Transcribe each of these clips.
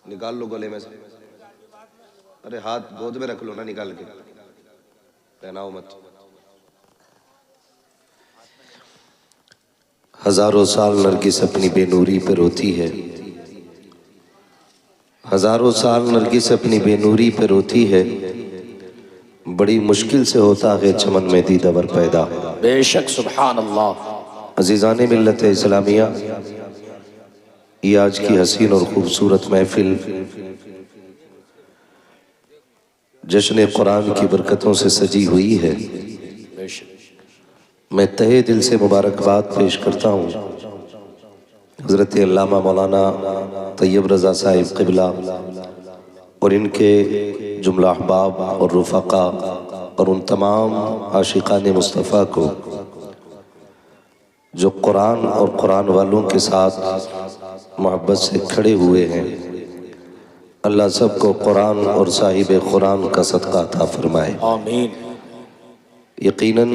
निकाल लो गले में से। अरे हाथ गोद में रख लो ना, निकाल के पहनाओ मत। हजारों साल नरगिस अपनी बेनूरी पे रोती है, हजारों साल नरगिस अपनी बेनूरी पे रोती है, बड़ी मुश्किल से होता है चमन में दीदावर पैदा। बेशक सुभान अल्लाह। अजीज़ाने मिल्लत इस्लामिया, ये आज की हसीन और खूबसूरत महफिल जश्न कुरान की बरकतों से सजी हुई है। मैं तहे दिल से मुबारकबाद पेश करता हूँ हज़रत अल्लामा मौलाना तैयब रज़ा साहिब क़िबला और इनके जुमला अहबाब और रुफ़क़ा और उन तमाम आशिक़ान मुस्तफ़ा को जो कुरान और कुरान वालों के साथ मोहब्बत से खड़े हुए हैं। अल्लाह सबको कुरान और साहिब कुरान का सदका अता फरमाए, आमीन। यकीनन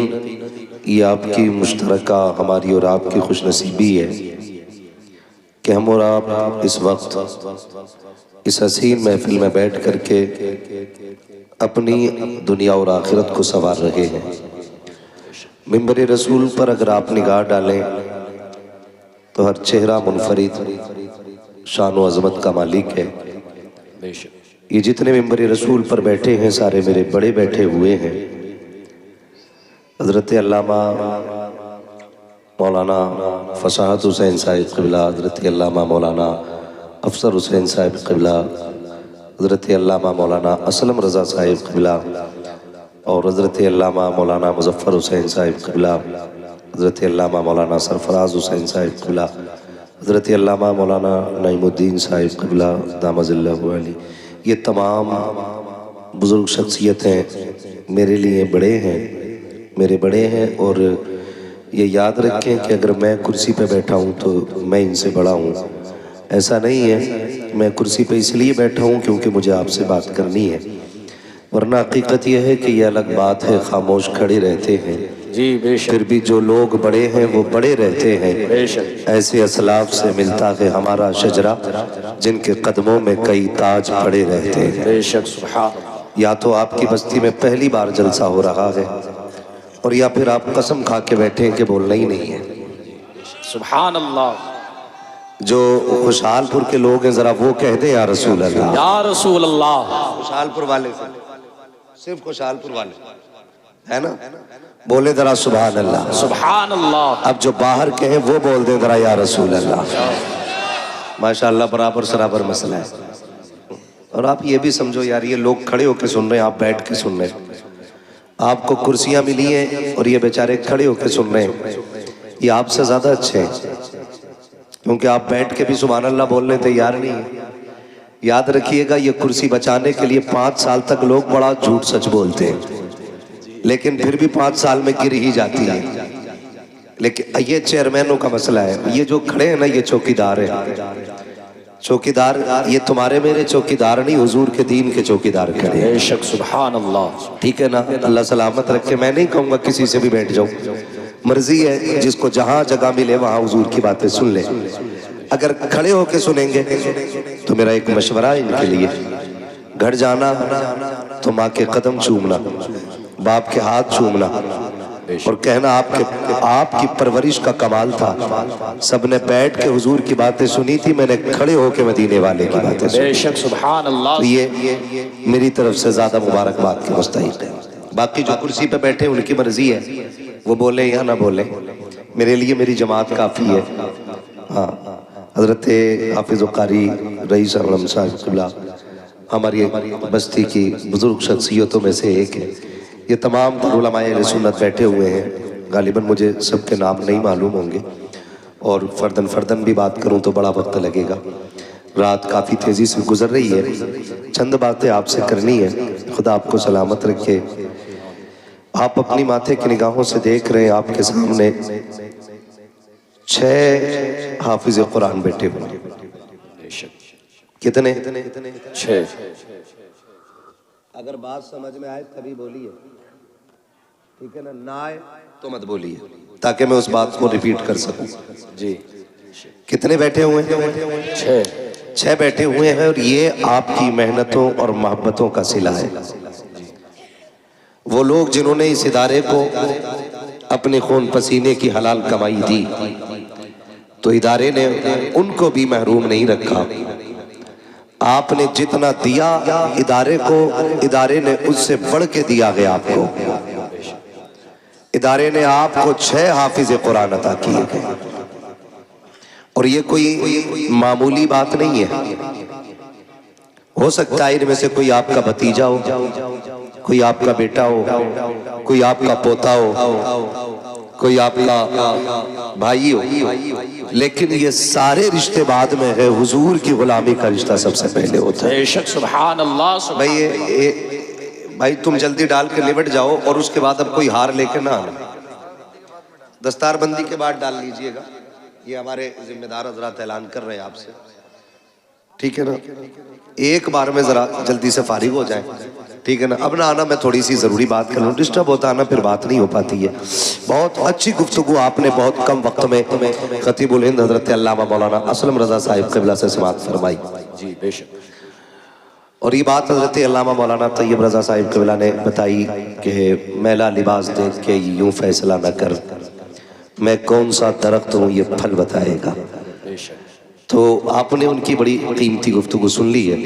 ये आपकी मुश्तरका हमारी और आपकी खुशनसीबी है कि हम और आप इस वक्त इस हसीन महफिल में बैठ कर के अपनी दुनिया और आखिरत को संवार रहे हैं। मिंबर रसूल पर अगर आप निगाह डालें तो हर चेहरा मुनफरिद शान व अज़मत का मालिक है। ये जितने मिंबर रसूल पर बैठे हैं सारे मेरे बड़े बैठे हुए हैं। हज़रत अल्लामा मौलाना फसाहत हुसैन साहिब क़िबला, हज़रत अल्लामा मौलाना अफसर हुसैन साहिब क़िबला, हज़रत अल्लामा मौलाना असलम रज़ा साहिब क़िबला और हज़रत अल्लामा मौलाना मुज़फ़्फ़र हुसैन साहिब क़िबला, हज़रत अल्लामा मौलाना सरफराज हुसैन साहिब क़िबला, हज़रत अल्लामा मौलाना नईमुद्दीन साहिब क़िबला दामज़िल्लहु अली। ये तमाम बुज़ुर्ग शख्सियतें मेरे लिए बड़े हैं, मेरे बड़े हैं। और ये याद रखें कि अगर मैं कुर्सी पे बैठा हूँ तो मैं इनसे बड़ा हूँ, ऐसा नहीं है। मैं कुर्सी पे इसलिए बैठा हूँ क्योंकि मुझे आपसे बात करनी है, वरना हकीकत यह है कि यह अलग बात है, खामोश खड़े रहते हैं जी बेशक। फिर भी जो लोग बड़े हैं वो बड़े रहते हैं। बेशक। ऐसे असलाफ से मिलता है हमारा शजरा, जिनके कदमों में कई ताज पड़े रहते हैं। बेशक सुभान अल्लाह। या तो आपकी बस्ती में पहली बार जलसा हो रहा है और या फिर आप कसम खा के बैठे हैं कि बोलना ही नहीं है। सुभान अल्लाह। जो खुशहालपुर के लोग हैं जरा वो कह दे या रसूल अल्लाह, या रसूल अल्लाह। खुशहालपुर वाले सिर्फ खुशहालपुर वाले है ना, बोले जरा सुभान अल्लाह। सुभान अल्लाह। अब जो बाहर के हैं वो बोल दें जरा या रसूल अल्लाह। माशाअल्लाह बराबर सराबर मसला है। और आप ये भी समझो यार, ये लोग खड़े होकर सुन रहे हैं, आप बैठ के सुन रहे हैं। आपको कुर्सियां मिली हैं और ये बेचारे खड़े होकर सुन रहे हैं। ये आपसे ज्यादा अच्छे हैं क्योंकि आप बैठ के भी सुभान अल्लाह बोलने तैयार नहीं है। याद रखिएगा, ये कुर्सी बचाने के लिए 5 साल तक लोग बड़ा झूठ सच बोलते हैं, लेकिन फिर भी 5 साल में गिर ही जाती है। लेकिन ये चेयरमैनों का मसला है। ये जो खड़े हैं ना, ये चौकीदार है। चौकीदार ये तुम्हारे मेरे चौकीदार नहीं, हुजूर के दीन के चौकीदार खड़े हैं। बेशक सुभान अल्लाह। ठीक है ना, अल्लाह सलामत रखे। मैं नहीं कहूँगा किसी से भी बैठ जाओ, मर्जी है, जिसको जहाँ जगह मिले वहाँ हुजूर की बातें सुन ले। अगर खड़े होके सुनेंगे तो मेरा एक मशवरा है इनके लिए, घर जाना तो माँ के कदम चूमना, बाप के हाथ चूमना और कहना आपकी परवरिश का कमाल था। सबने बैठ के हुजूर की बातें सुनी थी, मैंने खड़े होके मदीने वाले की बातें सुनी। बेशक सुभान अल्लाह। तो ये मेरी तरफ से ज्यादा मुबारकबाद के मुस्तहिक है। बाकी जो कुर्सी पे बैठे उनकी मर्जी है, वो बोले या ना बोले, मेरे लिए मेरी जमात काफ़ी है। हाँ, हज़रत हाफिज़ कारी रईस आलम साहिब क़िबला हमारी बस्ती की बुज़ुर्ग शख्सियतों में से एक है। ये तमाम उलमाए अहले सुन्नत बैठे हुए हैं। गालिबन मुझे सबके नाम नहीं मालूम होंगे और फ़र्दन फ़र्दन भी बात करूं तो बड़ा वक्त लगेगा। रात काफ़ी तेज़ी से गुजर रही है, चंद बातें आपसे करनी है। खुदा आपको सलामत रखे। आप अपनी माथे की निगाहों से देख रहे हैं, आपके सामने 6 हाफिज़ कुरान बैठे हुए। कितने? 6। अगर बात समझ में आए तभी बोलिए, ठीक है ना, ना आए तो मत बोलिए, ताकि मैं उस बात को रिपीट कर सकूं। जी। कितने बैठे हुए हैं? 6। 6 बैठे हुए हैं और ये आपकी मेहनतों और मोहब्बतों का सिला है। वो लोग जिन्होंने इस इदारे को अपने खून पसीने की हलाल कमाई दी, तो इदारे ने उनको भी महरूम नहीं रखा। आपने जितना दिया इदारे को, इदारे ने उससे बढ़ के दिया गया आपको। इदारे ने आपको 6 हाफिज कुरान अता किए गए और ये कोई मामूली बात नहीं है। हो सकता है इनमें से कोई आपका भतीजा हो, कोई आपका बेटा हो, कोई आपका पोता हो, कोई आपका भाई हो, लेकिन ये सारे रिश्ते बाद में है। हुजूर की गुलामी का रिश्ता सबसे पहले होता है। बेशक, सुभान अल्लाह। भाई तुम जल्दी डाल के निबट जाओ और उसके बाद अब कोई हार लेके ना आना। दस्तारबंदी के बाद डाल लीजिएगा, ये हमारे जिम्मेदार हजरात ऐलान कर रहे हैं आपसे, ठीक है ना। एक बार में जरा जल्दी से फारिग हो जाए, ठीक है ना। अब ना आना, मैं थोड़ी सी ज़रूरी बात कर लूँ, डिस्टर्ब होता है ना, फिर बात नहीं हो पाती है। बहुत अच्छी गुफ्तगू आपने बहुत कम वक्त में खतीबुल हिंद हज़रत अल्लामा मौलाना असलम रज़ा साहिब क़िबला से समाअत फरमाई। जी बेशक। और ये बात हज़रत अल्लामा मौलाना तैयब रज़ा साहिब क़िबला ने बताई कि मैला लिबास देख के यूँ फैसला न कर, मैं कौन सा दरख्त हूँ ये फल बताएगा। तो आपने उनकी बड़ी कीमती गुफ्तगू सुन ली है,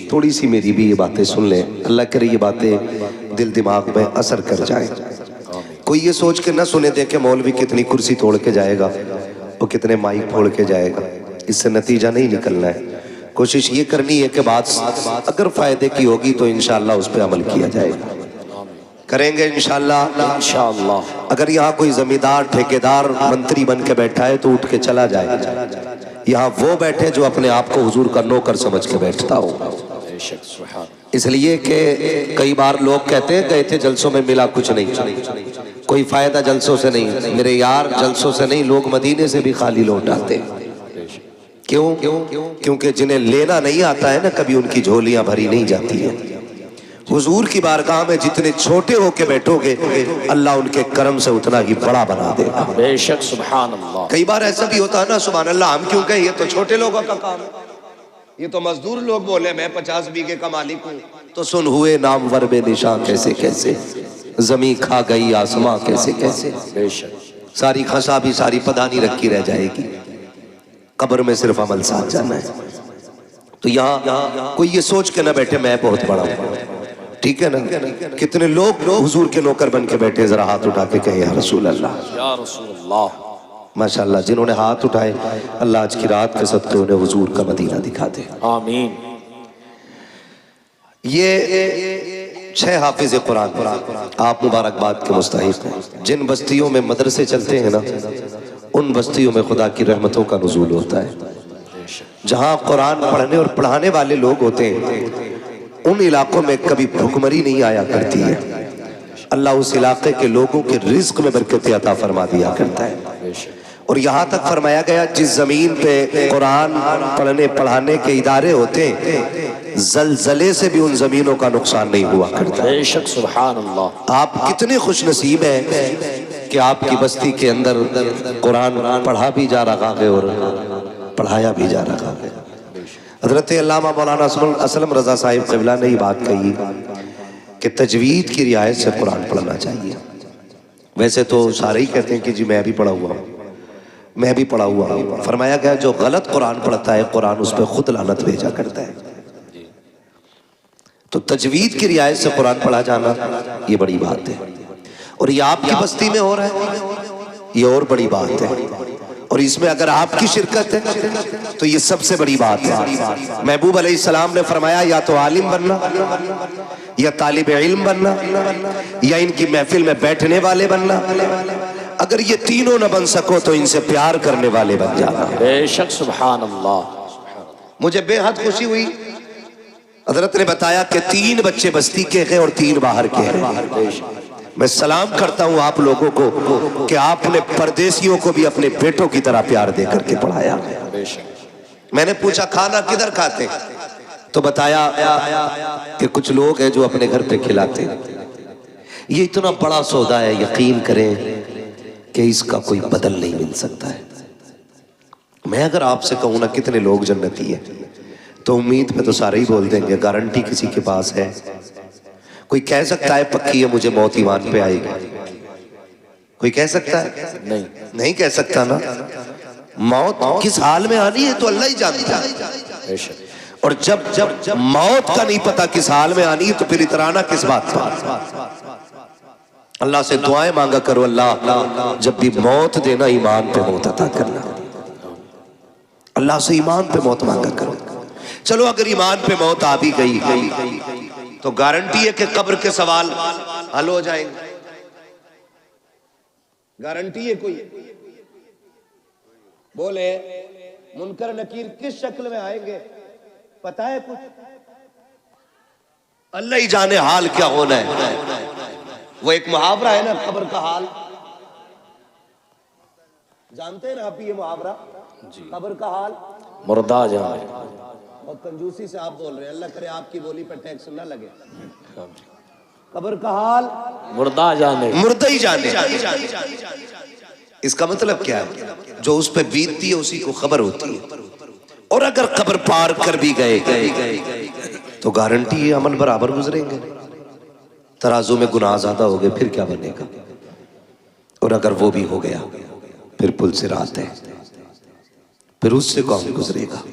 थोड़ी सी मेरी भी ये बातें सुन लें। अल्लाह करे ये बातें दिल दिमाग में असर कर जाए। कोई ये सोच के ना सुने देखे मौलवी कितनी कुर्सी तोड़ के जाएगा और कितने माइक फोड़ के जाएगा, इससे नतीजा नहीं निकलना है। कोशिश ये करनी है कि बात अगर फ़ायदे की होगी तो इंशाअल्लाह उस पर अमल किया जाएगा, करेंगे इंशाअल्लाह। अगर यहाँ कोई जमींदार ठेकेदार मंत्री बन के बैठा है तो उठ के चला जाए। यहाँ वो बैठे जो अपने आप को हुजूर का नौकर समझ के बैठता हो। इसलिए कि कई बार लोग कहते हैं गए थे जलसों में मिला कुछ नहीं, कोई फायदा जलसों से नहीं। मेरे यार जलसों से नहीं, लोग मदीने से भी खाली लौट आते। क्यों? क्योंकि जिन्हें लेना नहीं आता है ना, कभी उनकी झोलियां भरी नहीं जाती है। हुजूर की बारगाह में जितने छोटे होके बैठोगे अल्लाह उनके करम से उतना ही बड़ा बना देगा। बेशक, सुभान अल्लाह। कई बार ऐसा भी होता है ना, सुभान अल्लाह, हम क्यों कहें ये तो छोटे लोगों का काम है, ये तो मजदूर लोग बोले मैं 50 बीघे का मालिक हूँ। तो सुन हुए नामवर बेनिशान कैसे कैसे, जमी खा गई आसमां कैसे कैसे। बेशक, सारी खसा भी सारी पदानी रखी रह जाएगी, कब्र में सिर्फ अमल साथ जाना है। तो यहाँ कोई ये सोच के ना बैठे मैं बहुत बड़ा हूँ, ठीक है ना। कितने लोग हुजूर के नौकर बन के बैठे, जरा हाथ उठा के कहे या रसूल अल्लाह, या रसूल अल्लाह। माशाअल्लाह, जिन्होंने हाथ उठाए अल्लाह आज की रात के सदके उन्हें हुजूर का मदीना दिखा दे, आमीन। ये 6 हाफिज कुरान आप मुबारकबाद के मुस्तहिक हैं। जिन बस्तियों में मदरसे चलते हैं ना, उन बस्तियों में खुदा की रहमतों का नुज़ूल होता है। जहाँ कुरान पढ़ने और पढ़ाने वाले लोग होते हैं उन इलाकों में कभी भुखमरी नहीं आया करती है। अल्लाह उस इलाके के लोगों के रिज्क में बरकत अता फरमा दिया करता है। और यहाँ तक फरमाया गया जिस जमीन पे कुरान पढ़ने पढ़ाने के इदारे होते हैं, जलजले से भी उन जमीनों का नुकसान नहीं हुआ करता। बेशक, सुभान अल्लाह। आप कितने खुश नसीब हैं कि आपकी बस्ती के अंदर कुरान पढ़ा भी जा रहा है और पढ़ाया भी जा रहा है। हज़रत अल्लामा मौलाना असलम रज़ा साहिब क़िबला ने ये बात कही कि तजवीद की रियायत से कुरान पढ़ना चाहिए। वैसे तो सारे ही कहते हैं कि जी मैं भी पढ़ा हुआ हूँ, मैं भी पढ़ा हुआ हूँ। फरमाया गया जो गलत कुरान पढ़ता है कुरान उस पर खुद लानत भेजा करता है। तो तजवीद की रियायत से कुरान पढ़ा जाना ये बड़ी बात है, और ये आपकी बस्ती में हो रहा है, ये और बड़ी बात है। और इसमें अगर आपकी शिरकत है तो ये सबसे बड़ी बात है। महबूब अलैहिस्सलाम ने फरमाया या तो आलिम बनना, या तालिब इल्म बनना, या इनकी महफिल में बैठने वाले बनना। अगर ये तीनों न बन सको तो इनसे प्यार करने वाले बन जाना। बेशक, सुभान अल्लाह। मुझे बेहद खुशी हुई, हजरत ने बताया कि 3 बच्चे बस्ती के हैं और 3 बाहर के हैं। मैं सलाम करता हूँ आप लोगों को कि आपने परदेसियों को भी अपने बेटों की तरह प्यार दे करके पढ़ाया। मैंने पूछा खाना किधर खाते, तो बताया कि कुछ लोग हैं जो अपने घर पे खिलाते हैं। ये इतना बड़ा सौदा है, यकीन करें कि इसका कोई बदल नहीं मिल सकता है। मैं अगर आपसे कहूँ ना कितने लोग जन्नती हैं, तो उम्मीद पे तो सारे ही बोल देंगे, गारंटी किसी के पास है? कोई कह सकता है पक्की है मुझे मौत ईमान पे आएगी? कोई कह सकता है? नहीं। नहीं कह सकता ना। मौत किस हाल में आनी है तो अल्लाह ही जानता है। बेशक। और जब जब जब मौत का नहीं पता किस हाल में आनी है तो फिर इतराना किस बात पर? अल्लाह से दुआएं मांगा करो, अल्लाह जब भी मौत देना ईमान पे मौत अता करना। अल्लाह से ईमान पे मौत मांगा करो। चलो अगर ईमान पे मौत आ भी गई तो गारंटी है कि कब्र के सवाल हल हो जाएंगे। गारंटी है कोई? बोले मुनकर नकीर किस शक्ल में आएंगे पता है कुछ? अल्लाह ही जाने हाल क्या होना है। वो एक मुहावरा है ना, कब्र का हाल जानते हैं ना आप? ये मुहावरा कब्र का हाल मुर्दा जाने। बहुत कंजूसी से आप बोल रहे हैं, अल्लाह करे आपकी बोली पर टैक्स ना लगे। कब्र का हाल मुर्दा जाने, मुर्दा ही जाने। इसका मतलब क्या है? जो उस पर बीतती है उसी को खबर होती है। और अगर कब्र पार कर भी गए तो गारंटी है अमल बराबर गुजरेंगे। तराजू में गुनाह ज्यादा हो गए फिर क्या बनेगा? और अगर वो भी हो गया फिर पुल से रात है, फिर उससे कौन गुजरेगा?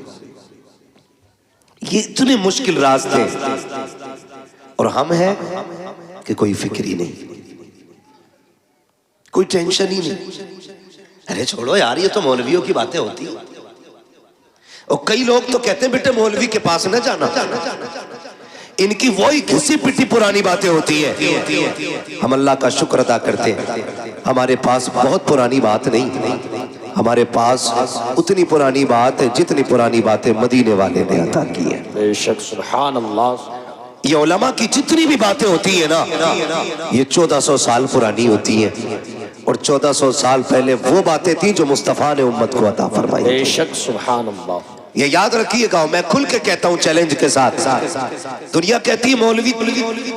ये इतने मुश्किल रास्ते और हम हैं कि कोई फिक्र ही नहीं, कोई टेंशन ही नहीं। अरे छोड़ो यार, ये तो मौलवियों की बातें होती है। और कई लोग तो कहते हैं बेटे मौलवी के पास न जाना, इनकी वही घिसी पिटी पुरानी बातें होती है। हम अल्लाह का शुक्र अदा करते हैं, हमारे पास बहुत पुरानी बात नहीं, हमारे पास उतनी पुरानी बात है जितनी पुरानी बातें मदीने वाले ने अता की है। बेशक सुभान अल्लाह। ये उलमा की जितनी भी बातें होती है ना, ये 1400 साल पुरानी होती है। और 1400 साल पहले वो बातें थी जो मुस्तफा ने उम्मत को अता फरमाई। बेशक सुभान अल्लाह। ये याद रखिएगा, मैं खुल के कहता हूँ चैलेंज के साथ। दुनिया कहती है मौलवी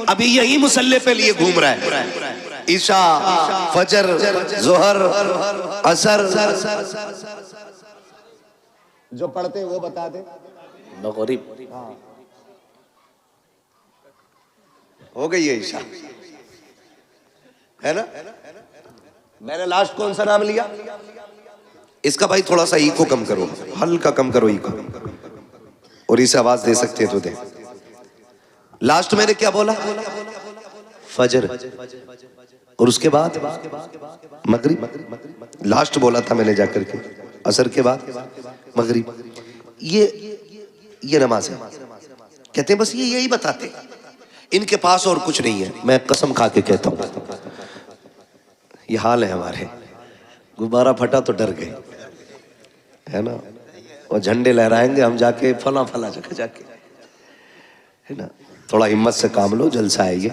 अभी यही मुसल्ले पे लिए घूम रहा है, ईशा फजर जोहर असर जो पढ़ते वो बता दे। मगरिब हो गई है ईशा, है ना? मैंने लास्ट कौन सा नाम लिया? इसका भाई थोड़ा सा इको कम करो, हल्का कम करो इको, और इसे आवाज दे सकते हैं तो दे। लास्ट मैंने क्या बोला? फजर, और उसके बाद मगरिब। लास्ट बोला था मैंने जाकर के, असर के बाद मगरिब। ये नमाज है। कहते हैं बस ये यही बताते, इनके पास और कुछ नहीं है। मैं कसम खा के कहता हूं ये हाल है हमारे। गुब्बारा फटा तो डर गए, है ना? और झंडे लहराएंगे हम जाके फला फला जगह जाके, है ना? थोड़ा हिम्मत से काम लो, जलसा है ये।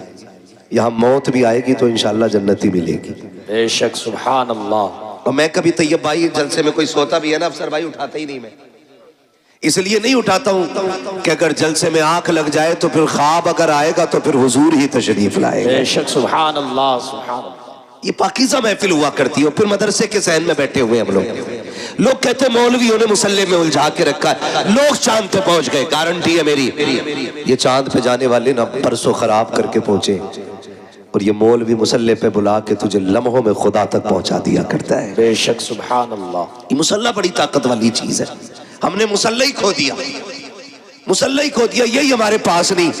यहाँ मौत भी आएगी तो इंशाल्लाह जन्नती मिलेगी। बेशक सुभान अल्लाह। और मैं कभी तैयब भाई जलसे में कोई सोता भी है ना, अफसर भाई उठाता ही नहीं। मैं इसलिए नहीं उठाता हूँ कि अगर जलसे में आंख लग जाए तो फिर ख्वाब अगर आएगा तो फिर हुजूर ही तशरीफ लाएगा। बेशक सुभान अल्लाह सुभान अल्लाह। ये पाकीज़ा महफिल हुआ करती है। फिर मदरसे के सहन में बैठे हुए हम लोग कहते मौलवियों ने मुसल्ले में उलझा के रखा है, लोग चांद पे पहुंच गए। गारंटी है मेरी, ये चांद पे जाने वाले ना परसों खराब करके पहुंचे, और ये मौलवी मुसल्ले पे बुला के तुझे लम्हों में खुदा तक पहुंचा दिया करता है। बेशक सुभान अल्लाह। ये मुसल्ला बड़ी ताकत वाली चीज है। हमने मुसल्ला ही खो दिया, मुसल्ला ही खो दिया। यही हमारे पास नहीं।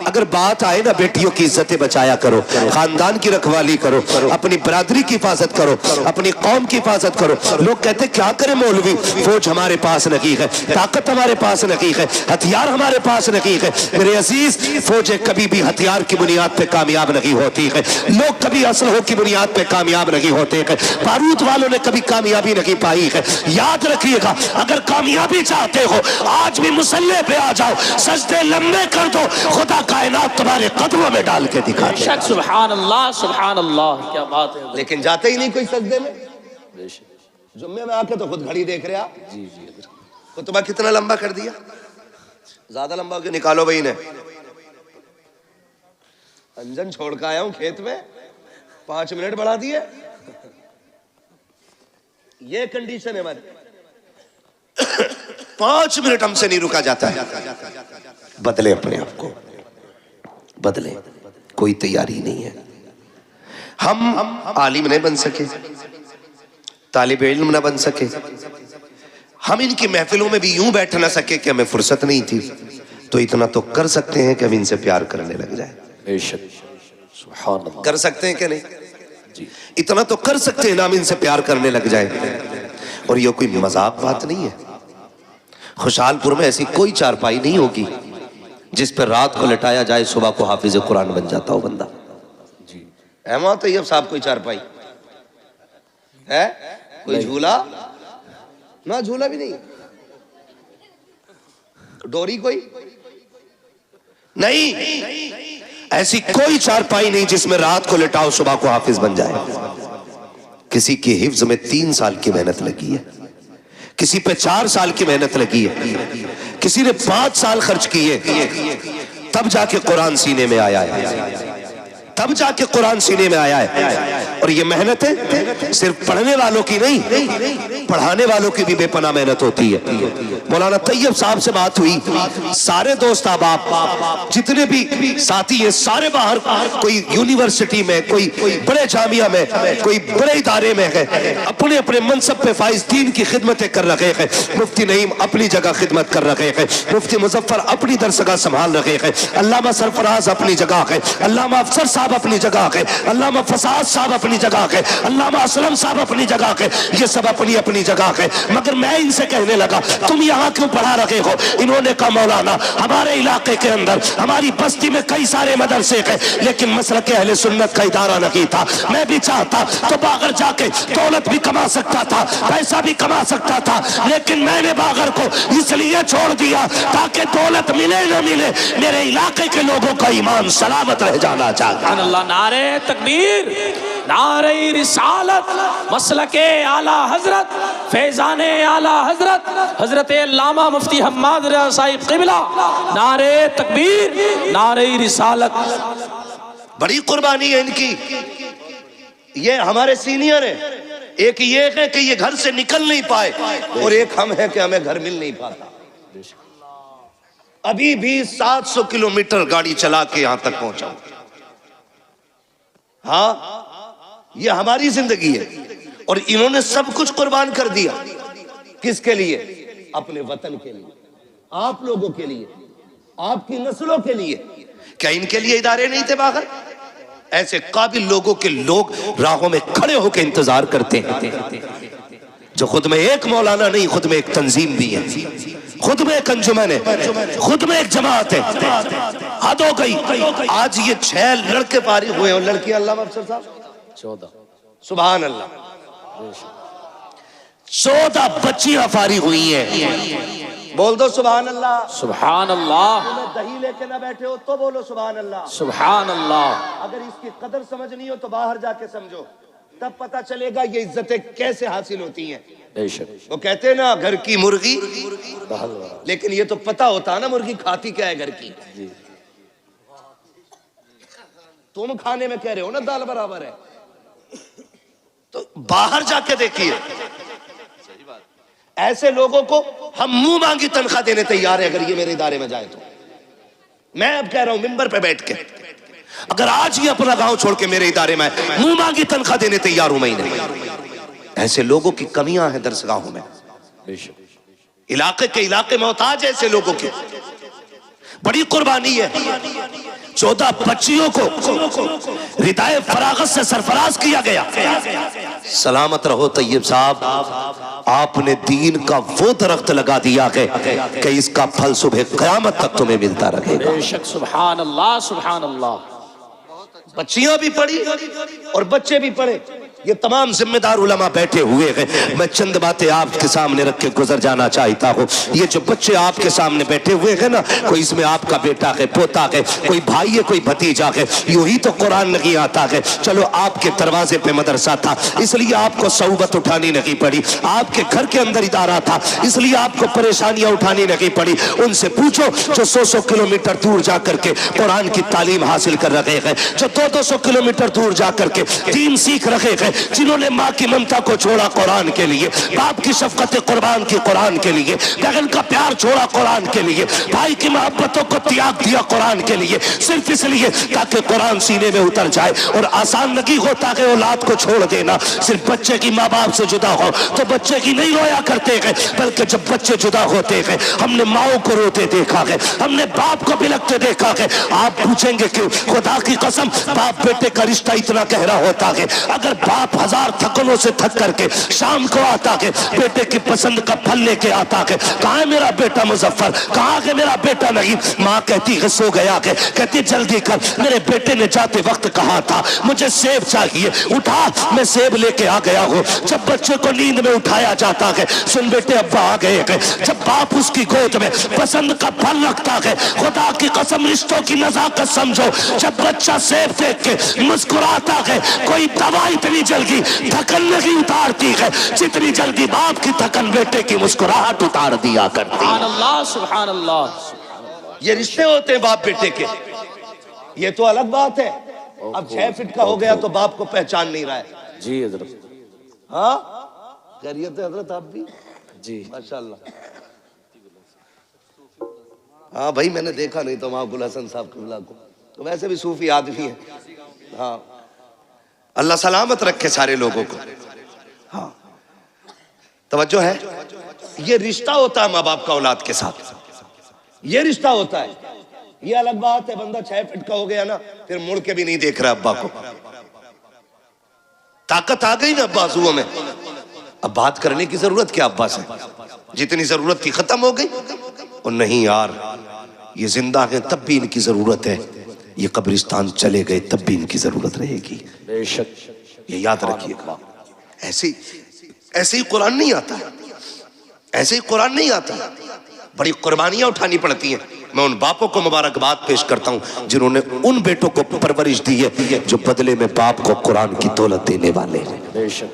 अगर बात आए ना, बेटियों की इज्जतें बचाया करो, खानदान की रखवाली करो, अपनी बरादरी की हिफाजत करो, अपनी कौम की हिफाजत करो। लोग कहते क्या करें मौलवी, फौज हमारे पास नहीं है, ताकत हमारे पास नहीं है, हथियार हमारे पास नहीं है। मेरे अजीज, फौजें कभी भी हथियार की बुनियाद पे कामयाब नहीं होती है, लोग कभी असलहों की बुनियाद पे कामयाब नहीं होते हैं, बारूद वालों ने कभी कामयाबी नहीं पाई है। याद रखिएगा, अगर कामयाबी चाहते हो आज भी मुसल्ले पे आ जाओ, सजदे लंबे कर दो, खुदा कायनात तुम्हारे कदमों में डाल के दिखा दे। सुभान अल्लाह सुभान अल्लाह। क्या बात है। लेकिन जाते ही नहीं कोई सजदे में। बेशक। जुम्मे में आके तो खुद घड़ी देख रहे आप। जी जी। खुतबा कितना लंबा कर दिया, ज्यादा लंबा हो गया, निकालो भाई ने। अंजन छोड़ के आया हूं खेत में, 5 मिनट बढ़ा दिए। ये कंडीशन है हमारी। 5 मिनट हमसे नहीं रुका जाता है। बदले अपने आप को, बदले, कोई तैयारी नहीं है। हम आलिम नहीं बन सके, तालिब इल्म ना बन सके, हम इनकी महफिलों में भी यूं बैठ ना सके कि हमें फुर्सत नहीं थी, तो इतना तो कर सकते हैं कि हम इनसे प्यार करने लग जाए। बेशक, सुभान अल्लाह। कर सकते हैं कि नहीं जी, इतना तो कर सकते हैं ना, हम इनसे प्यार करने लग जाए। और ये कोई मजाक बात नहीं है। खुशहालपुर में ऐसी कोई चारपाई नहीं होगी जिस पर रात को लटाया जाए, सुबह को हाफिज कुरान बन जाता हो बंदा। जी, अहमद तैयब साहब कोई चारपाई है? कोई झूला ना, झूला भी नहीं, डोरी कोई नहीं, ऐसी कोई चारपाई नहीं जिसमें रात को लिटाओ सुबह को हाफिज बन जाए। किसी की हिफ्ज में 3 साल की मेहनत लगी है, किसी पे 4 साल की मेहनत लगी है, किसी ने 5 साल खर्च किए, तब जाके कुरान सीने में आया है, तब जाके कुरान सीने में आया है। और ये मेहनत है सिर्फ पढ़ने वालों की नहीं, पढ़ाने वालों की भी बेपनाह मेहनत होती है। मौलाना तैयब साहब से बात हुई, सारे दोस्त अहबाब जितने भी साथी हैं सारे बाहर, कोई यूनिवर्सिटी में, कोई बड़े जामिया में, कोई बड़े इदारे में है, अपने अपने मनसब पे फाइज दीन की खिदमतें कर रहे हैं। मुफ्ती नईम अपनी जगह खिदमत कर रहे हैं, मुफ्ती मुजफ्फर अपनी दरसगाह संभाल रहे हैं, अल्लामा सरफराज अपनी जगह है, अल्लामा अफसर साहब अपनी जगह है, अल्लामा फसाद साहब अपनी जगह है, अल्लामा असलम साहब अपनी जगह है, ये सब अपनी अपनी जगह है। मगर मैं इनसे कहने लगा तुम यहाँ क्यों पढ़ा रहे हो? इन्होंने कहा मौलाना हमारे इलाके के अंदर हमारी बस्ती में कई सारे मदरसे हैं, लेकिन मसलक अहले सुन्नत का इदारा नहीं था। मैं भी चाहता तो बागर जाके दौलत भी कमा सकता था, पैसा भी कमा सकता था, लेकिन मैंने बागर को इसलिए छोड़ दिया ताकि दौलत मिले न मिले मेरे इलाके के लोगों का ईमान सलामत रह जाना चाहिए। अल्लाह, नारे तकबीर, नारे रिसालत, मसलके आला हजरत, फैजाने आला हजरत, हजरत अल्लामा मुफ्ती हम्माद रज़ा साहिब क़िबला, नारे तकबीर, नारे रिसालत। बड़ी कुर्बानी है इनकी। ये हमारे सीनियर है, एक ये है कि ये घर से निकल नहीं पाए, और एक हम है कि हमें घर मिल नहीं पाता। अभी भी 700 किलोमीटर गाड़ी चला के यहां तक पहुंचा। हाँ, ये हमारी जिंदगी है, और इन्होंने सब कुछ कुर्बान कर दिया। किसके लिए? अपने वतन के लिए, आप लोगों के लिए, आपकी नस्लों के लिए। क्या इनके लिए इदारे नहीं थे बाहर? ऐसे काबिल लोगों के लोग राहों में खड़े होकर इंतजार करते हैं, जो खुद में एक मौलाना नहीं, खुद में एक तंजीम भी है, खुद में एक अंजुमन है, खुद में एक जमात है। हद हो गई। आज ये 6 लड़के फारिग हुए, और लड़की अल्लामा अफसर साहब 14, सुभान अल्लाह, 14 बच्चियां फारिग हुई हैं। बोल दो सुभान अल्लाह। सुभान अल्लाह, दही लेके ना बैठे हो तो बोलो सुभान अल्लाह। सुभान अल्लाह। अगर इसकी कदर समझनी हो तो बाहर जाके समझो, तब पता चलेगा ये इज्जतें कैसे हासिल होती हैं। बेशक, वो कहते हैं ना घर की मुर्गी, लेकिन ये तो पता होता है ना मुर्गी खाती क्या है घर की। तुम खाने में कह रहे हो ना दाल बराबर है, तो बाहर जाके देखिए। ऐसे लोगों को हम मुंह मांगी तनख्वाह देने तैयार है अगर ये मेरे इदारे में जाए तो। मैं अब कह रहा हूं मिंबर पे बैठ के, अगर आज ये अपना गांव छोड़ के मेरे इदारे में मुंह मांगी तनख्वाह देने तैयार हूं महीने। ऐसे लोगों की कमियां हैं दरसगाहों में। इलाके के इलाके मोहताज ऐसे लोगों के। बड़ी कुर्बानी है। 14 बच्चियों को रिदाए फरागत से सरफराज किया गया। सलामत रहो तैयब साहब, आपने दीन का वो दरख्त लगा दिया है कि इसका फल सुबह क़यामत तक तुम्हें मिलता रहेगा। बेशक, सुभान अल्लाह, सुभान अल्लाह। बच्चियां भी पढ़ी और बच्चे भी पढ़े। ये तमाम जिम्मेदार उलमा बैठे हुए हैं। मैं चंद बातें आपके सामने रख के गुजर जाना चाहता हूँ। ये जो बच्चे आपके सामने बैठे हुए हैं ना, कोई इसमें आपका बेटा है, पोता है, कोई भाई है, कोई भतीजा है। यूं ही तो कुरान नहीं आता है। चलो आपके दरवाजे पे मदरसा था इसलिए आपको सऊबत उठानी नहीं पड़ी, आपके घर के अंदर इदारा था इसलिए आपको परेशानियां उठानी नहीं पड़ी। उनसे पूछो जो 100-100 किलोमीटर दूर जा करके कुरान की तालीम हासिल कर रहे हैं, जो 200-200 किलोमीटर दूर जा करके दीन सीख रहे हैं, है जिन्होंने माँ की ममता को छोड़ा कुरान के लिए, बाप की शफकत कुर्बान की कुरान के लिए, बहन का प्यार छोड़ा कुरान के लिए, भाई की मोहब्बतों को त्याग दिया कुरान के लिए, सिर्फ इसलिए ताकि कुरान सीने में उतर जाए। और आसान नहीं होता है औलाद को छोड़ देना। सिर्फ बच्चे की माँ बाप से जुदा हो तो बच्चे की नहीं रोया करते हैं, बल्कि जब बच्चे जुदा होते हैं हमने माओ को रोते देखा है, हमने बाप को बिलखते देखा है। आप पूछेंगे क्यों? खुदा की कसम, बाप बेटे का रिश्ता इतना गहरा होता है। अगर बाप हजार थकनों से थक करके शाम को आता है, बेटे की पसंद का फल लेके आता है, कहाँ है मेरा बेटा मुजफ्फर, कहाँ है मेरा बेटा नहीं, माँ कहती है सो गया है, कहती जल्दी कर, मेरे बेटे ने जाते वक्त कहा था मुझे सेब चाहिए, उठा मैं सेब लेके आ गया हूँ। जब बच्चे को नींद में उठाया जाता है, सुन बेटे अब्बा आ गए हैं, जब बाप उसकी गोद में पसंद का फल रखता है, खुदा की कसम रिश्तों की नजाकत समझो। जब बच्चा सेब देख के मुस्कुराता है, कोई दवा इतनी जल्दी थकन नहीं उतारती है जितनी जल्दी बाप की थकन बेटे की मुस्कुराहट उतार दिया करती है। सुभान अल्लाह, सुभान अल्लाह। ये रिश्ते होते हैं बाप बेटे के। ये तो अलग बात है, अब 6 फीट का हो गया तो बाप को पहचान नहीं रहा है। जी हजरत। हाँ खैरियत है हजरत, आप भी जी माशाल्लाह। हाँ भाई मैंने देखा नहीं तो माकुल हसन साहब किबला को, तो वैसे भी सूफी आदमी है। हाँ अल्लाह सलामत रखे सारे लोगों को। हाँ तवज्जो है, ये रिश्ता होता है माँ बाप का औलाद के साथ, ये रिश्ता होता है। ये अलग बात है बंदा 6 फीट का हो गया ना, फिर मुड़ के भी नहीं देख रहा अब्बा को, ताकत आ गई ना बाजुओं में, अब बात करने की जरूरत क्या अब्बा से, जितनी जरूरत थी खत्म हो गई। और नहीं यार, ये जिंदा है तब भी इनकी जरूरत है, ये कब्रिस्तान चले गए तब भी इनकी जरूरत रहेगी, बेशक, ये याद रखिएगा। ऐसे ही कुरान नहीं आता, ऐसे ही कुरान नहीं आता, बड़ी कुर्बानियां उठानी पड़ती हैं। मैं उन बापों को मुबारकबाद पेश करता हूं जिन्होंने उन बेटों को परवरिश दी है जो बदले में बाप को कुरान की दौलत देने वाले हैं। बेशक।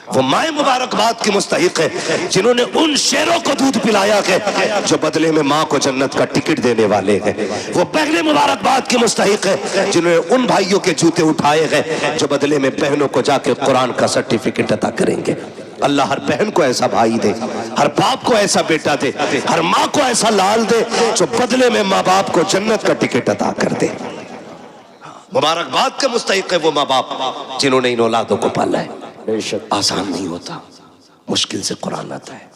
वो माए मुबारकबाद की मुस्तहिक है जिन्होंने उन शेरों को दूध पिलाया है जो बदले में माँ को जन्नत का टिकट देने वाले हैं। वो बहनें मुबारकबाद की मुस्तहिक है जिन्होंने उन भाइयों के जूते उठाए हैं जो बदले में बहनों को जाके कुरान का सर्टिफिकेट अता करेंगे। अल्लाह हर बहन को ऐसा भाई दे, हर बाप को ऐसा बेटा दे, हर माँ को ऐसा लाल दे जो बदले में माँ बाप को जन्नत का टिकट अता कर दे। मुबारकबाद के मुस्तहिक है वो माँ बाप जिन्होंने इन औलादों को पाला है। बेशक। आसान नहीं होता, मुश्किल से कुरान आता है।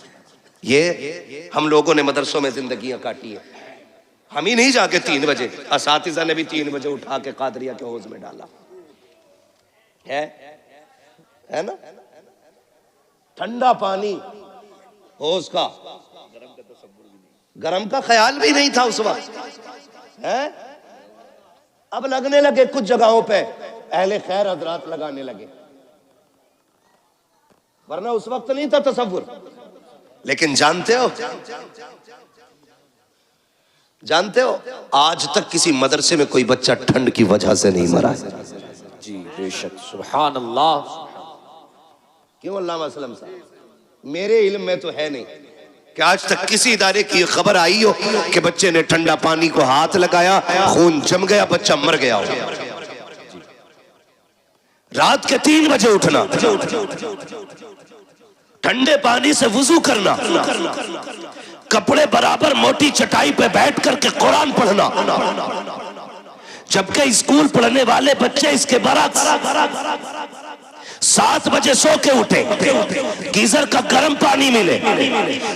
ये हम लोगों ने मदरसों में जिंदगियां काटी है, हम ही नहीं जाके 3 बजे, असातिज़ा ने भी 3 बजे उठा के कादरिया के हौज में डाला है ना। ठंडा पानी हौज का, गरम का ख्याल भी नहीं था उस वक्त है। अब लगने लगे कुछ जगहों पे, अहले खैर हजरात लगाने लगे, वरना उस वक्त नहीं था तसव्वुर। लेकिन जानते हो आज तक किसी मदरसे में कोई बच्चा ठंड की वजह से नहीं मरा है। जी बेशक, सुभान अल्लाह। क्यों अल्लामा असलम साहब, मेरे इल्म में तो है नहीं कि आज तक किसी इदारे की खबर आई हो कि बच्चे ने ठंडा पानी को हाथ लगाया, खून जम गया, बच्चा मर गया हो। रात के 3 बजे उठना, ठंडे पानी से वुजू करना, कपड़े बराबर मोटी चटाई पे बैठ करके कुरान पढ़ना, जबकि स्कूल पढ़ने वाले बच्चे इसके बरक्स 7 बजे सो के उठे, गीजर का गर्म पानी मिले,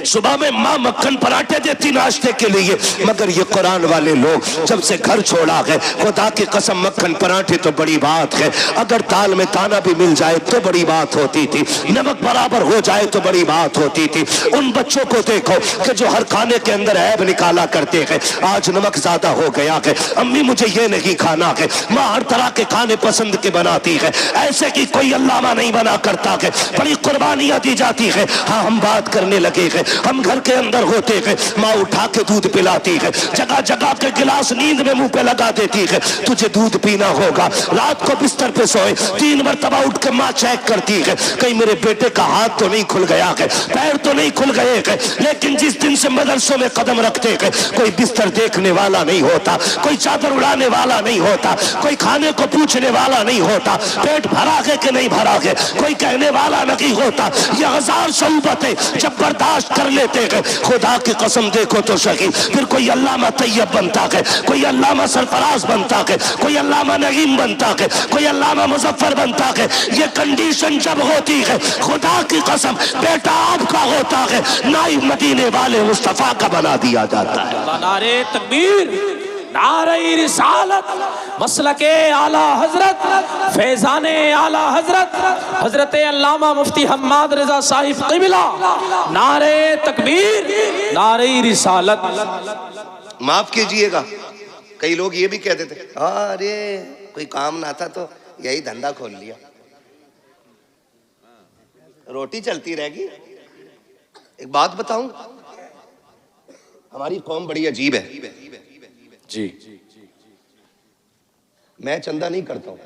सुबह में माँ मक्खन पराठे देती नाश्ते के लिए, मगर ये कुरान वाले लोग जब से घर छोड़ा है, खुदा की कसम मक्खन पराठे तो बड़ी बात है, अगर दाल में दाना भी मिल जाए तो बड़ी बात होती थी, नमक बराबर हो जाए तो बड़ी बात होती थी। उन बच्चों को देखो कि जो हर खाने के अंदर ऐब निकाला करते हैं, आज नमक ज्यादा हो गया है, अम्मी मुझे ये नहीं खाना है, माँ हर तरह के खाने पसंद के बनाती है, ऐसे की कोई अल्लामा नहीं बना करता है, बड़ी कुर्बानियां दी जाती है। हाँ हम बात करने लगे हैं, हम घर के अंदर होते हैं, माँ उठा के दूध पिलाती है, जगह जगह के गिलास नींद में मुंह पे लगा देती है, तुझे दूध पीना होगा। रात को बिस्तर पे सोए 3 मरतबा उठ के माँ चेक करती है, कहीं मेरे बेटे का हाथ तो नहीं खुल गया है, पैर तो नहीं खुल गए हैं। लेकिन जिस दिन से मदरसों में कदम रखते हैं, कोई बिस्तर देखने वाला नहीं होता, कोई चादर उड़ाने वाला नहीं होता, कोई खाने को पूछने वाला नहीं होता, पेट भरा है कि नहीं भरा तुम्हारा है, कोई कहने वाला नहीं होता। ये 1000 शऊबतें जब बर्दाश्त कर लेते हैं, खुदा की कसम देखो तो सही, फिर कोई अल्लामा तैयब बनता है, कोई अल्लामा सरफराज बनता है, कोई अल्लामा नईम बनता है, कोई अल्लामा मुजफ्फर बनता है। ये कंडीशन जब होती है, खुदा की कसम बेटा आपका होता है, नाइब मदीने वाले मुस्तफा का बना दिया जाता है। नारे तकबीर, नारे रिसालत, मसलके आला हजरत, फैजाने आला हजरत, हजरत अल्लामा मुफ्ती हम्माद रजा साहिब क़िबला, नारे तकबीर, नारे रिसालत। माफ कीजिएगा, कई लोग ये भी कह देते अरे कोई काम ना था तो यही धंधा खोल लिया, रोटी चलती रहेगी। एक बात बताऊं, हमारी कौम बड़ी अजीब है जी। मैं चंदा नहीं करता हूं,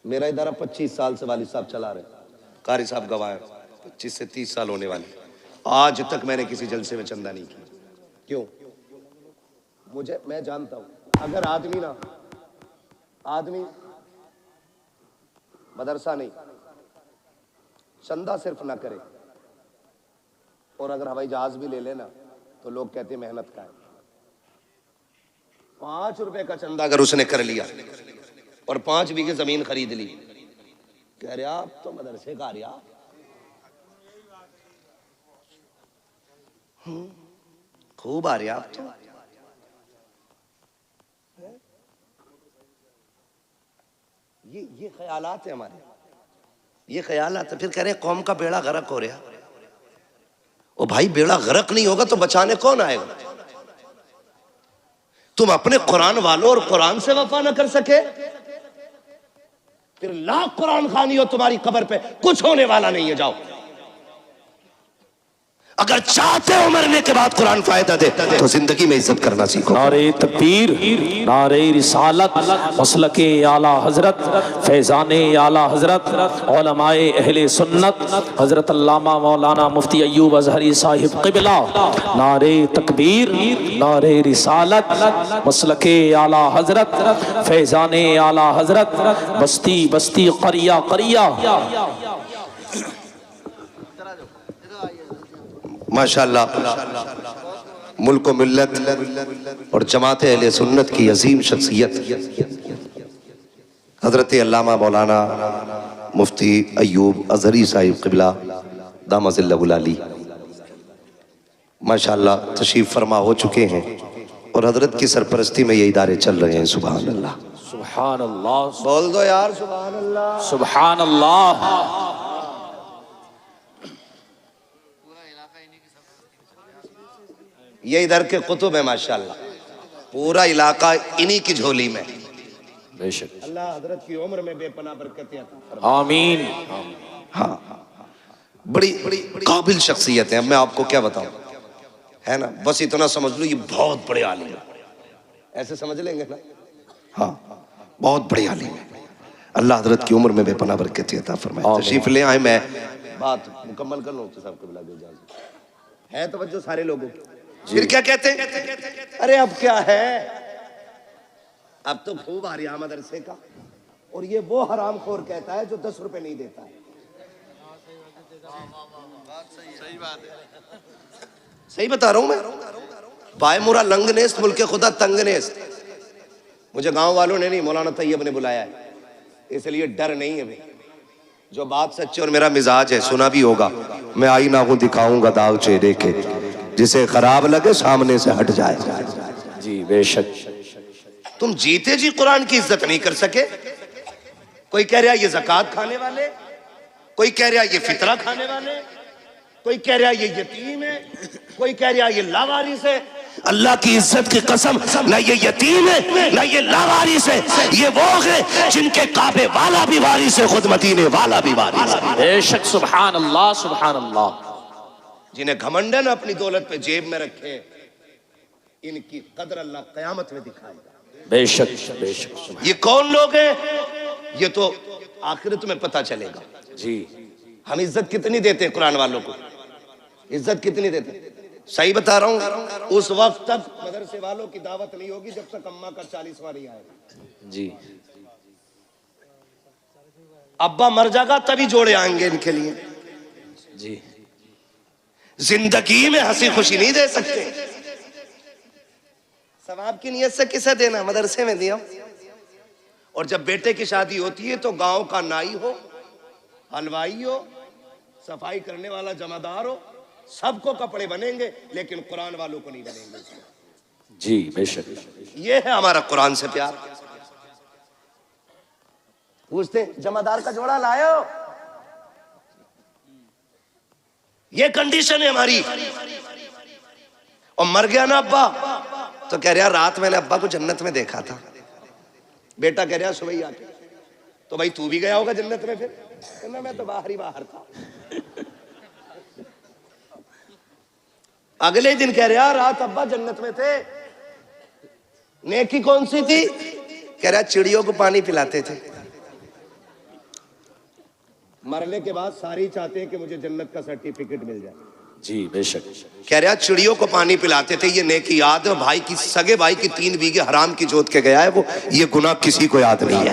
मेरा इदारा 25 साल से वालिद साहब चला रहे, कारी साहब गवाह हैं, 25 से 30 साल होने वाले, आज तक मैंने किसी जलसे में चंदा नहीं किया। क्यों? मुझे, मैं जानता हूं अगर आदमी मदरसा नहीं, चंदा सिर्फ ना करे और अगर हवाई जहाज भी ले लेना तो लोग कहते हैं मेहनत का है। 5 रुपए का चंदा अगर उसने कर लिया और 5 बीघे जमीन खरीद ली, कह रहे आप तो मदरसे का रिया, खूब आ रहे आप तो। ये ख्यालात है हमारे, ये ख्यालात है। फिर कह रहे कौम का बेड़ा गर्क हो रहा। ओ भाई, बेड़ा गर्क नहीं होगा तो बचाने कौन आएगा? तुम अपने कुरान वालों और कुरान से वफा न कर सके, फिर लाख कुरान खानी हो तुम्हारी कब्र पे कुछ होने वाला नहीं है। जाओ, अगर चाहते हो मरने के बाद कुरान फायदा दे तो जिंदगी में इज्जत करना सीखो। नारे तकबीर, नारे रिसालत, मसलके आला हजरत, फैजाने आला हजरत, उलमाए अहले सुन्नत, हजरत अल्लामा मौलाना मुफ्ती अय्यूब अजहरी साहिब क़िबला, नारे तकबीर, नारे रिसालत, मसलके आला हजरत, फैजाने आला हजरत, बस्ती बस्ती क़रिया क़रिया। माशाअल्लाह, मुल्क मिल्लत और जमात अहले सुन्नत की अजीम शख्सियत हजरत अल्लामा मौलाना मुफ्ती अय्यूब अजहरी साहिब क़िबला दामज़िल्लहुल अली माशाअल्लाह तशरीफ फरमा हो चुके हैं और हजरत की सरपरस्ती में ये इदारे चल रहे हैं। सुभान अल्लाह, सुभान अल्लाह, बोल दो यार सुभान अल्लाह, सुभान अल्लाह। ये इधर के कुतुब है माशाअल्लाह, पूरा इलाका इन्हीं की झोली में। बेशक अल्लाह हजरत की उम्र में बेपनाह बरकतें अता फरमाए। आमीन। हाँ, बड़ी बड़ी काबिल शख्सियत है। अब मैं आपको क्या बताऊं, है ना, बस इतना समझ लो ये बहुत बड़े आलिम है, ऐसे समझ लेंगे ना। हाँ, बहुत बड़े आलिम है। अल्लाह हजरत की उम्र में बेपनाह बरकतें अता फरमाए। तशरीफ ले आए, मैं बात मुकम्मल कर लूं तो सबको बुला दो, इजाजत है तवज्जो सारे लोगों की। फिर क्या कहते हैं, अरे अब क्या है, अब तो खूब आ रहा मदरसे का, और ये वो हराम खोर कहता है जो 10 रुपए नहीं देता है। सही बता रहा हूं मैं, पाए मुरा लंगनेस्त मुल्के खुदा तंगनेस्त। मुझे गांव वालों ने नहीं, मौलाना तैयब ने बुलाया है, इसलिए डर नहीं है भाई। जो बात सच्ची और मेरा मिजाज है, सुना भी होगा, मैं आईना हूं दिखाऊंगा दाग चेहरे के, जिसे खराब लगे सामने से हट जाए। जी बेशक। तुम जीते जी कुरान की इज्जत नहीं कर सके। कोई कह रहा ये ज़कात खाने वाले, कोई कह रहा ये फितरा खाने वाले, कोई कह रहा ये यतीम है, कोई कह रहा ये लावारिस है। अल्लाह की इज्जत की कसम, ना ये यतीम है ना ये लावारिस है, ये वो है जिनके काबे वाला भी वारिस है, खुद मदीने वाला भी वारिस है। बेशक, सुभान अल्लाह, सुभान अल्लाह। जिन्हें घमंडन अपनी दौलत पे जेब में रखे, इनकी कदर अल्लाह क़यामत में दिखाएगा। बेशक बेशक। ये कौन लोग हैं, ये तो आखिरत में पता चलेगा। जी, हम इज्जत कितनी देते हैं कुरान वालों को, इज्जत कितनी देते हैं? सही बता रहा हूं, उस वक्त तक मदरसे वालों की दावत नहीं होगी जब तक अम्मा का 40वां नहीं आएगा। जी, अब्बा मर जाएगा तभी जोड़े आएंगे इनके लिए। जी जिंदगी में हंसी खुशी नहीं दे सकते। सवाब की नियत से किसे देना, मदरसे में दिया। और जब बेटे की शादी होती है तो गांव का नाई हो, हलवाई हो, सफाई करने वाला जमादार हो, सबको कपड़े बनेंगे, लेकिन कुरान वालों को नहीं बनेंगे। जी बेशक। ये है हमारा कुरान से प्यार। पूछते जमादार का जोड़ा लायो, ये कंडीशन है हमारी। और मर गया ना अब्बा तो कह रहा रात मैंने अब्बा को जन्नत में देखा था। बेटा कह रहा सुबह ही आके, तो भाई तू भी गया होगा जन्नत में? फिर कहना मैं तो बाहर ही बाहर था। अगले दिन कह रहा रात अब्बा जन्नत में थे। नेकी कौन सी थी? कह रहा चिड़ियों को पानी पिलाते थे। मरने के बाद सारे चाहते हैं कि मुझे जन्नत का सर्टिफिकेट मिल जाए। जी बेशक। कह रहा चिड़ियों को पानी पिलाते थे, ये नेकी याद है। भाई की सगे भाई की 3 बीघे हराम की जोत के गया है वो, ये गुनाह किसी को याद नहीं है।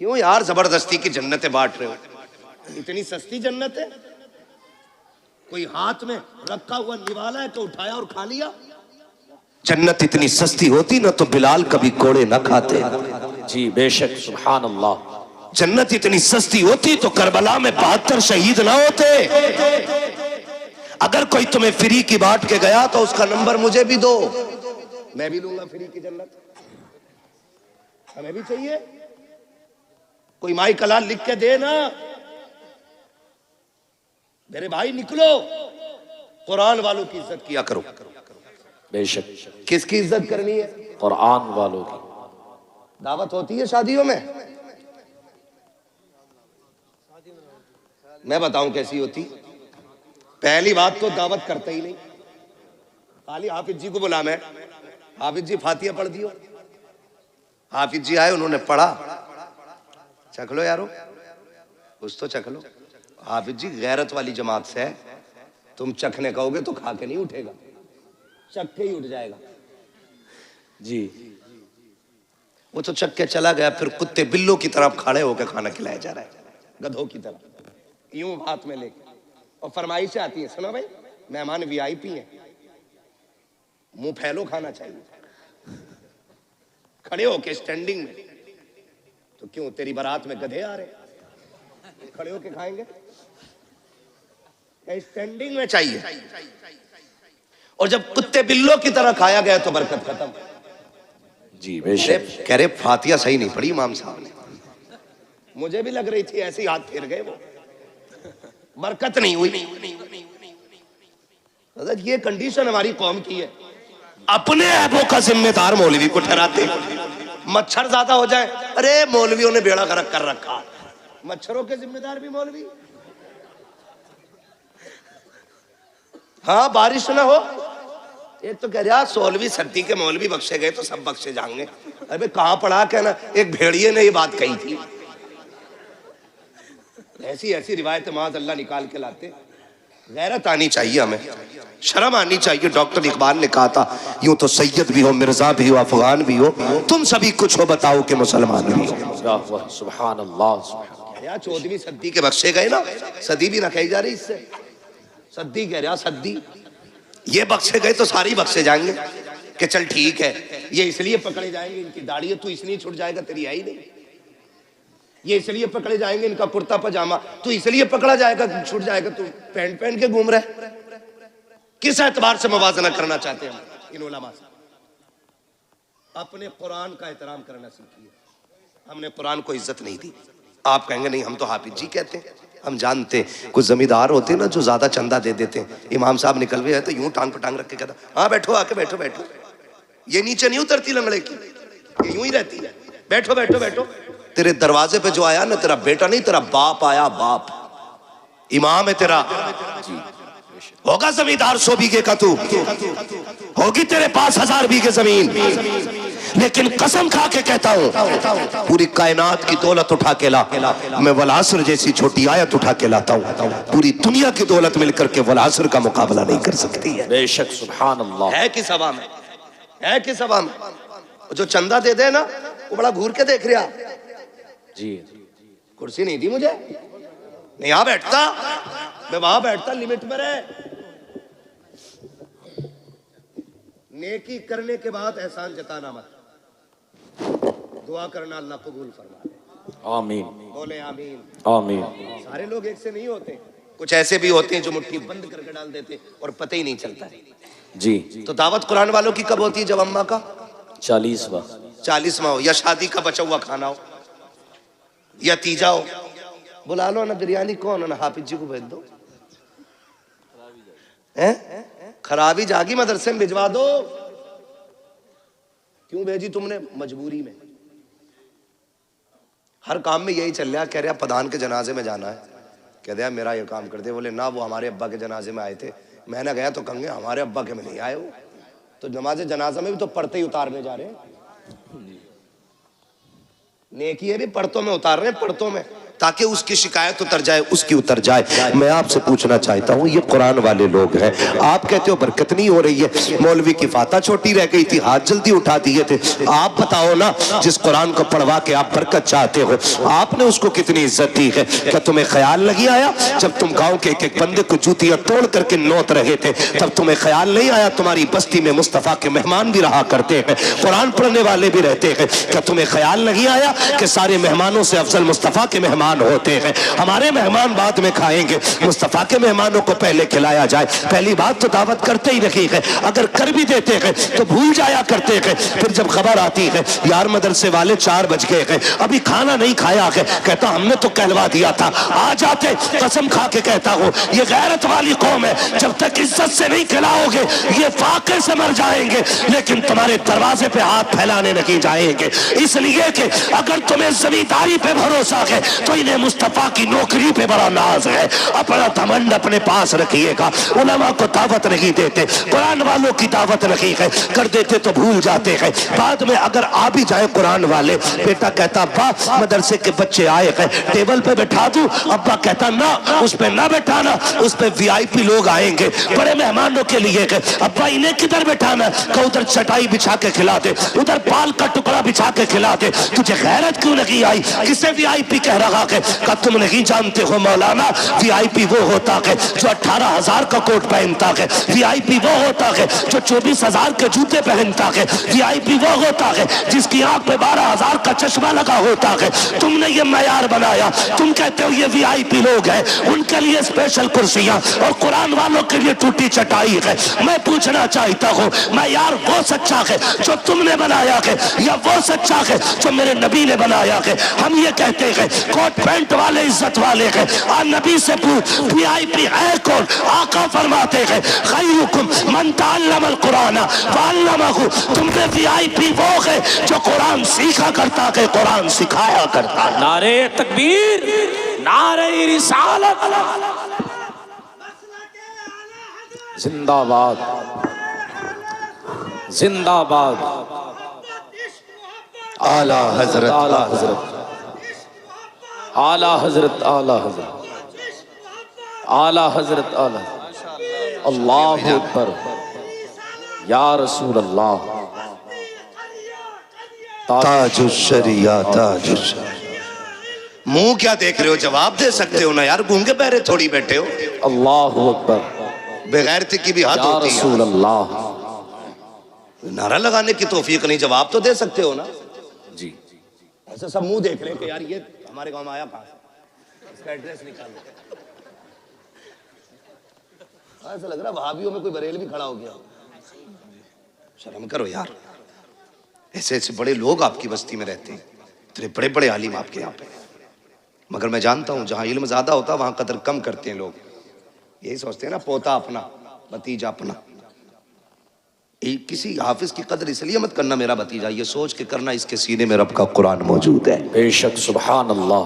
क्यों यार जबरदस्ती की जन्नतें बांट रहे हो? इतनी सस्ती जन्नत है? कोई हाथ में रखा हुआ निवाला है तो उठाया और खा लिया? जन्नत इतनी सस्ती होती ना तो बिलाल कभी कोड़े न खाते। जी बेशक, सुभान अल्लाह। जन्नत इतनी सस्ती होती तो करबला में 72 शहीद ना होते। अगर कोई तुम्हें फ्री की बांट के गया तो उसका नंबर मुझे भी दो, मैं भी लूंगा फ्री की जन्नत। हमें भी चाहिए। कोई माई कलाल लिख के दे ना, मेरे भाई निकलो, कुरान वालों की इज्जत किया करो। बेशक। किसकी इज्जत करनी है? कुरान वालों की। दावत होती है शादियों में? मैं बताऊं कैसी होती? पहली बात तो दावत करते ही नहीं, खाली हाफिज जी को बुला। मैं हाफिज जी फातिहा पढ़ दियो। हाफिज जी आए, उन्होंने पढ़ा, चख लो यारो, कुछ तो चख लो। हाफिज जी गैरत वाली जमात से है, तुम चखने कहोगे तो खा के नहीं उठेगा, चख के ही उठ जाएगा। जी वो तो चख के चला गया, फिर कुत्ते बिल्लों की तरफ खड़े होकर खाना खिलाया जा रहा है, गधों की तरह, यूं हाथ में लेके। और फरमाइशें आती हैं, सुनो भाई मेहमान वीआईपी हैं, मुंह फैलो खाना चाहिए, खड़े होके स्टैंडिंग में। तो क्यों तेरी बारात में गधे आ रहे, खड़े होके खाएंगे? स्टैंडिंग में चाहिए। और जब कुत्ते बिल्लों की तरह खाया गया तो बरकत खत्म। जी बेशक। कह रहे फातिहा सही नहीं पढ़ी इमाम साहब ने। मुझे भी लग रही थी, ऐसे ही हाथ फेर गए वो, बरकत नहीं हुई। ये कंडीशन हमारी कौम की है। अपने ऐबों का जिम्मेदार मौलवी को ठहराते। मच्छर ज्यादा हो जाए, अरे मौलवियों ने बेड़ा गर्क कर रखा। मच्छरों के जिम्मेदार भी मौलवी। हाँ बारिश ना हो, एक तो कह रहा 16वीं सदी के मौलवी बख्शे गए तो सब बख्शे जाएंगे। अरे कहां पढ़ा, कहना एक भेड़िए ने ये बात कही थी। ऐसी ऐसी रिवायत माज़ अल्लाह निकाल के लाते। गैरत आनी चाहिए, हमें शर्म आनी चाहिए। डॉक्टर इकबाल ने कहा था, यूं तो सैयद भी हो, मिर्जा भी हो, अफगान भी हो, तुम सभी कुछ हो, बताओ कि मुसलमान भी हो। सुभान अल्लाह। यार 14वीं सदी के बख्शे गए ना, सदी भी ना कही जा रही इससे, सदी कह रहा, सदी। ये बख्शे गए तो सारे बख्शे जाएंगे कि चल ठीक है, ये इसलिए पकड़े जाएंगे, इनकी दाढ़ी है, तू इसलिए छूट जाएगा, तेरी आई नहीं। ये इसलिए पकड़े जाएंगे, इनका कुर्ता पजामा, तू इसलिए पकड़ा जाएगा, छूट जाएगा, तू पैंट पहन के घूम रहे। किस एतबार से मुवाजना करना चाहते हैं हम इन उलमा से? अपने कुरान का एहतराम करना सीखिए। हमने कुरान को इज्जत नहीं दी। आप कहेंगे नहीं हम तो हाफिज जी कहते हैं, हम जानते। कुछ जमींदार होते हैं ना जो ज्यादा चंदा दे देते हैं। इमाम साहब निकल गए हैं तो यूं टांग पर टांग रख के कहता, हाँ बैठो, आके बैठो बैठो। ये नीचे नहीं उतरती लंगड़े की, ये यूं ही रहती है, बैठो बैठो बैठो। तेरे दरवाजे पे जो आया ना, तेरा बेटा नहीं, तेरा बाप आया, बाप इमाम है तेरा। होगा जमींदार 100 बीघे का, तू होगी तेरे पास 1000 बीघे जमीन, लेकिन कसम खा के कहता हूं पूरी कायनात की दौलत उठा के ला, मैं वलासर जैसी छोटी आयत उठा के लाता हूं, पूरी दुनिया की दौलत मिलकर के वलासर का मुकाबला नहीं कर सकती है। बेशक, सुभान अल्लाह। है किस हवा में, है किस हवा में? जो चंदा दे दे ना, वो बड़ा घूर के देख रहा, जी कुर्सी नहीं दी मुझे, नहीं यहां बैठता, मैं वहां बैठता, लिमिट में रहे। नेकी करने के बाद एहसान जताना मत, दुआ करना अल्लाह कबूल फरमा ले। आमीन, बोले आमीन। आमीन। सारे लोग एक से नहीं होते, कुछ ऐसे भी होते हैं जो मुट्ठी बंद करके डाल देते और पता ही नहीं चलता है। जी। तो दावत कुरान वालों की कब होती है? जब अम्मा का 40वां हो, या शादी का बचा हुआ खाना हो, या तीजा हो। बुला लो ना, बिरयानी कौन है ना, हाफिज जी को भेज दो। खराबी जागी, मदरसे में भिजवा दो। क्यों भेजी तुमने? मजबूरी में। हर काम में यही चल रहा। कह रहा प्रधान के जनाजे में जाना है, कह दिया मेरा ये काम कर दे। बोले ना, वो हमारे अब्बा के जनाजे में आए थे। मैंने गया तो कहेंगे हमारे अब्बा के में नहीं आए वो, तो नमाज जनाजा में भी तो पढ़ते ही उतारने जा रहे हैं। नेकी है भी पढ़तों में उतार रहे हैं, पढ़तों में, ताकि उसकी शिकायत उतर जाए, उसकी उतर जाए। मैं आपसे पूछना चाहता हूँ, ये कुरान वाले लोग हैं, आप कहते हो बरकत नहीं हो रही है, मौलवी की फाता छोटी रह गई थी, हाथ जल्दी उठा दिए थे। आप बताओ ना, जिस कुरान को पढ़वा के आप बरकत चाहते हो, आपने उसको कितनी इज्जत दी है? क्या तुम्हें ख्याल नहीं आया जब तुम गाँव के एक एक बंदे को जूतियां तोड़ करके नोत रहे थे, तब तुम्हें ख्याल नहीं आया तुम्हारी बस्ती में मुस्तफा के मेहमान भी रहा करते हैं, कुरान पढ़ने वाले भी रहते हैं? क्या तुम्हें ख्याल नहीं आया कि सारे मेहमानों से अफजल मुस्तफा के मेहमान होते हैं? हमारे मेहमान बाद में खाएंगे, मुस्तफा के मेहमानों को पहले खिलाया जाए। पहली बात तो दावत करते ही रखी है, अगर कर भी देते हैं तो भूल जाया करते हैं। फिर जब खबर आती है यार मदरसे वाले 4 बज गए हैं, अभी खाना नहीं खाया है, कहता हमने तो कहलवा दिया था, आ जाते। कसम खा के कहता हूँ, ये गैरत वाली कौम है, जब तक इज्जत से नहीं खिलाओगे ये फाके से मर जाएंगे, लेकिन तुम्हारे दरवाजे पे हाथ फैलाने नहीं जाएंगे। इसलिए कि अगर तुम्हें जमींदारी पे भरोसा है तो इन्हें मुस्तफा की नौकरी पे बड़ा नाज है। अपना घमंड अपने पास रखिएगा। उलमा को दावत नहीं देते, कुरान वालों की दावत नहीं है, कर देते तो भूल जाते हैं। बाद में अगर आ भी जाए कुरान वाले, बेटा कहता अब्बा मदरसे के बच्चे आए हैं, टेबल पे बैठा दूं? अब्बा कहता ना, उस पे ना बैठाना, उस पे वीआईपी लोग आएंगे, बड़े मेहमानों के लिए। अब्बा इन्हें किधर बैठाना? का उधर चटाई बिछा के खिला दे, उधर पाल का टुकड़ा बिछा के खिला दे। तुझे गैरत क्यों नहीं आई? किसे वीआईपी कह रहा है? का तुम नहीं जानते हो मौलाना, वीआईपी वो होता है जो 18,000 का कोट पहनता है, वीआईपी वो होता है जो 24,000 के जूते पहनता है, वीआईपी वो होता है जिसकी आंख पे 12,000 का चश्मा लगा होता है। तुमने ये मयार बनाया, तुम कहते हो ये वीआईपी लोग हैं, उनके लिए स्पेशल कुर्सियां और कुरान वालों के लिए टूटी चटाई है। मैं पूछना चाहता हूँ, मयार वो सच्चा है जो तुमने बनाया है, या वो सच्चा है जो मेरे नबी ने बनाया है? हम ये कहते हैं कोट पैंट वाले इज्जत वाले हैं, और नबी से पूछ वीआईपी है कौन? आका फरमाते हैं खैरुकुम मन तअल्लमल कुरान वअल्लमहु। तुमने वीआईपी वो है जो कुरान सीखा करता है, कुरान सिखाया करता है। नारे तकबीर, नारे रिसालत, जिंदाबाद, जिंदाबाद। आला हजरत, आला हजरत, आला हजरत, आला हजरत, आला हजरत, आला। अल्लाह अकबर, या रसूल अल्लाह। ताजुश शरिया, ताजुश शरिया। मुंह क्या देख रहे हो? जवाब दे सकते हो ना यार, गूंगे पैरे थोड़ी बैठे हो। अल्लाह अकबर, बेगैरती की भी हद होती है। रसूल अल्लाह। नारा लगाने की तौफीक नहीं, जवाब तो दे सकते हो ना जी। ऐसा सब मुंह देख रहे हैं कि यार ये हमारे गांव में आया कहां से, इसका एड्रेस निकालो। ऐसा लग रहा है वहाबियों में कोई बरेल भी खड़ा हो गया। शर्म करो यार, ऐसे ऐसे बड़े लोग आपकी बस्ती में रहते हैं, इतने बड़े बड़े आलिम आपके यहाँ पे। मगर मैं जानता हूँ जहाँ इल्म ज्यादा होता है वहाँ कदर कम करते हैं लोग। यही सोचते हैं ना, पोता अपना भतीजा अपना। किसी हाफिज की कदर इसलिए मत करना मेरा भतीजा, ये सोच के करना इसके सीने में रब का कुरान मौजूद है। बेशक, सुभान अल्लाह।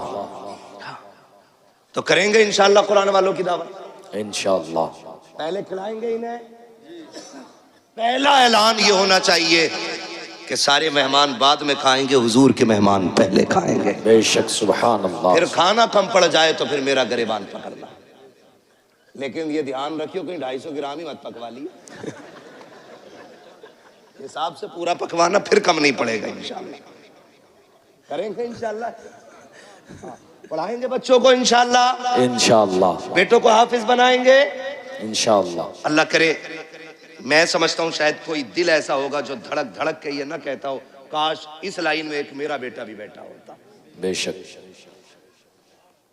तो करेंगे इंशाअल्लाह कुरान वालों की दावत इंशाअल्लाह। पहले खिलाएंगे इन्हें। पहला ऐलान ये होना चाहिए कि सारे मेहमान बाद में खाएंगे, हुजूर के मेहमान पहले खाएंगे। बेशक, सुभान अल्लाह। फिर खाना कम पड़ जाए तो फिर मेरा गिरबान पकड़ना, लेकिन ये ध्यान रखियो कहीं 250 ग्राम ही मत पकवा लियो। हिसाब से पूरा पकवाना, फिर कम नहीं पड़ेगा इंशाअल्लाह। करेंगे इंशाअल्लाह। पढ़ाएंगे बच्चों को इंशाअल्लाह, इंशाअल्लाह, बेटों को हाफिज बनाएंगे इंशाअल्लाह। अल्लाह करे। मैं समझता हूँ शायद कोई दिल ऐसा होगा जो धड़क धड़क के ये ना कहता हो काश इस लाइन में एक मेरा बेटा भी बैठा होता। बेशक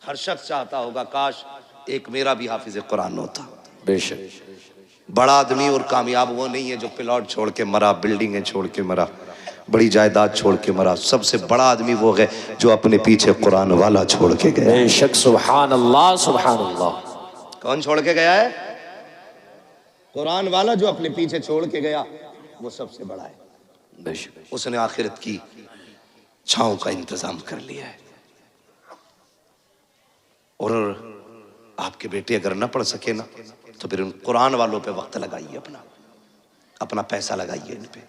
हर शख्स चाहता होगा काश एक मेरा भी हाफिज कुरान होता। बेशक। बड़ा आदमी और कामयाब वो नहीं है जो प्लॉट छोड़ के मरा, बिल्डिंगें छोड़ के मरा, बड़ी जायदाद छोड़ के मरा। सबसे बड़ा आदमी वो है जो अपने पीछे कुरान वाला छोड़ के गया। बेशक, सुभान अल्लाह, सुभान अल्लाह। कौन छोड़ के गया है? कुरान वाला जो अपने पीछे छोड़ के गया, वो सबसे बड़ा है। बेशक। उसने आखिरत की छांव का इंतजाम कर लिया है। और आपके बेटे अगर ना पढ़ सके ना, तो फिर उन कुरान वालों पे वक्त लगाइए, अपना पैसा लगाइए इन पे।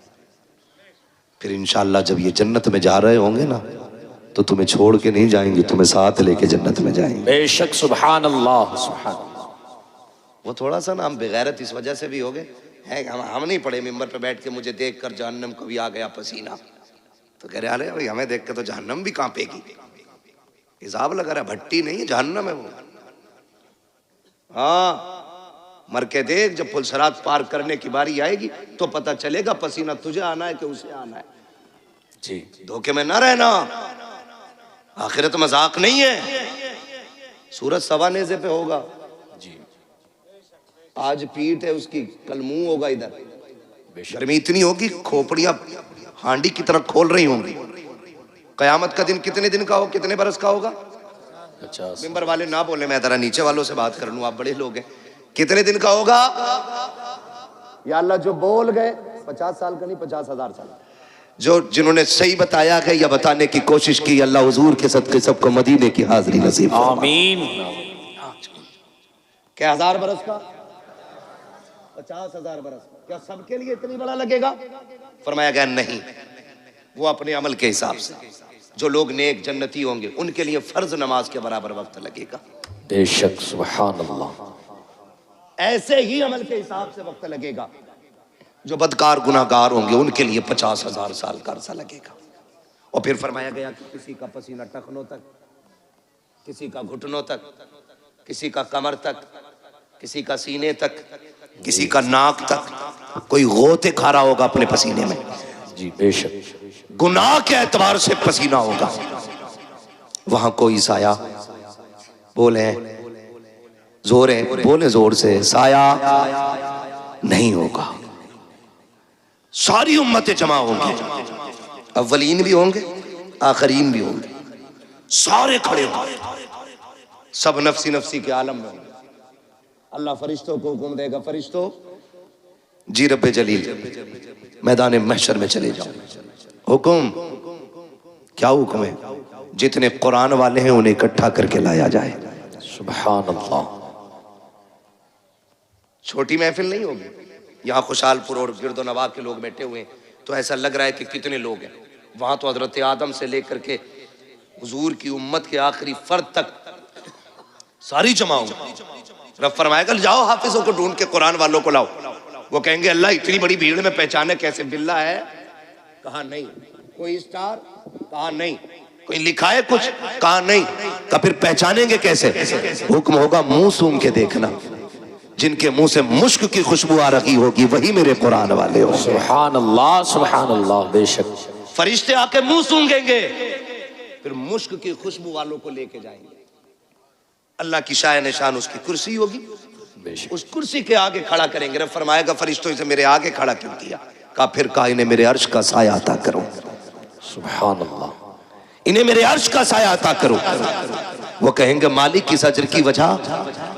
फिर इंशाअल्लाह जब ये जन्नत में जा रहे होंगे ना, तो तुम्हें छोड़ के नहीं जाएंगे, तुम्हें साथ लेके जन्नत में जाएंगे। बेशक, सुभान अल्लाह, सुभान अल्लाह। वो थोड़ा सा ना हम बेगैरत इस वजह से भी हो गए हैं, हम नहीं पढ़े मिंबर पे बैठ के मुझे देख कर जहन्नम को भी आ गया पसीना, तो कह रहे अरे भाई हमें देख के तो जहन्नम भी कांपेगी। हिसाब लगा रहा, भट्टी नहीं है, जहन्नम है वो। हाँ, मर के देख, जब पुलसरात पार करने की बारी आएगी तो पता चलेगा पसीना तुझे आना है कि उसे आना है। जी, धोखे में ना रहना, आखिरत मजाक नहीं है। सूरज सवा नेज़े पे होगा जी। आज पीठ है उसकी, कल मुंह होगा इधर। बेशक। गर्मी इतनी होगी खोपड़ियां हांडी की तरह खोल रही होंगी। कयामत का दिन कितने दिन का हो, कितने बरस का होगा? 50। मिंबर वाले ना बोले, मैं जरा नीचे वालों से बात कर लूं, आप बड़े लोग हैं। कितने दिन का होगा? या अल्लाह जो बोल गए 50 साल का नहीं, 50,000 साल। जो जिन्होंने सही बताया है या बताने की कोशिश की, अल्लाह हुजूर के सदके सबको मदीने की हाजिरी नसीब फरमाए। आमीन। क्या 1000 बरस का? 50,000 बरस। क्या सबके लिए इतनी बड़ा लगेगा? फरमाया गया नहीं, वो अपने अमल के हिसाब से। जो लोग नेक जन्नती होंगे उनके लिए फर्ज नमाज के बराबर वक्त लगेगा। बेशक, सुभान अल्लाह। ऐसे ही अमल के हिसाब से वक्त लगेगा। जो बदकार गुनाहगार होंगे उनके लिए 50,000 साल का अरसा लगेगा। और फिर फरमाया गया कि किसी का पसीना टखनों तक, किसी का घुटनों तक, किसी का कमर तक, किसी का सीने तक, किसी का नाक तक, कोई गोते खा रहा होगा अपने पसीने में। जी, बेशक। गुनाह के एतबार से पसीना होगा। वहां कोई साया, बोले जोर है, बोले जोर से, साया नहीं होगा। सारी उम्मतें जमा होंगी, अव्वलीन भी होंगे, आखरीन भी होंगे, सारे खड़े होंगे, सब नफसी नफसी के आलम में होंगे। अल्लाह फरिश्तों को हुक्म देगा, फरिश्तों जी रब्बे जलील मैदान महशर में चले जाओ। हुक्म क्या हुक्म है? जितने कुरान वाले हैं उन्हें इकट्ठा करके लाया जाए। सुभान अल्लाह। छोटी महफिल नहीं होगी। यहाँ खुशालपुर और गिरदो नवाब के लोग बैठे हुए हैं तो ऐसा लग रहा है कि कितने लोग हैं। वहां तो हजरत आदम से लेकर के हुजूर की उम्मत के आखिरी फर्द तक सारी जमा होंगी। रब फरमाएगा जाओ हाफिजों को ढूंढ के कुरान वालों को लाओ। वो कहेंगे अल्लाह इतनी बड़ी भीड़ में पहचाने कैसे? बिल्ला है? कहा नहीं। कोई स्टार? कहा नहीं। कोई लिखा है कुछ? कहा नहीं। तो फिर पहचानेंगे कैसे? हुक्म होगा मुंह सूंघ के देखना। जिनके मुंह से मुश्क की खुशबू आ रही होगी वही मेरे कुरान वाले हो। सुभान अल्लाह, सुभान अल्लाह। बेशक। फरिश्ते आके मुंह सूंघेंगे, फिर मुश्क की खुशबू वालों को लेके जाएंगे। अल्लाह की शाय निशान उसकी कुर्सी होगी, उस कुर्सी के आगे खड़ा करेंगे। रब फरमाएगा फरिश्तों इसे मेरे आगे खड़ा क्यों किया? कहा फिर कहा इन्हें मेरे अर्श का साया अता करो। सुभान अल्लाह। इन्हें मेरे अर्श का साया अता करो। वो कहेंगे मालिक किस अजर की वजह?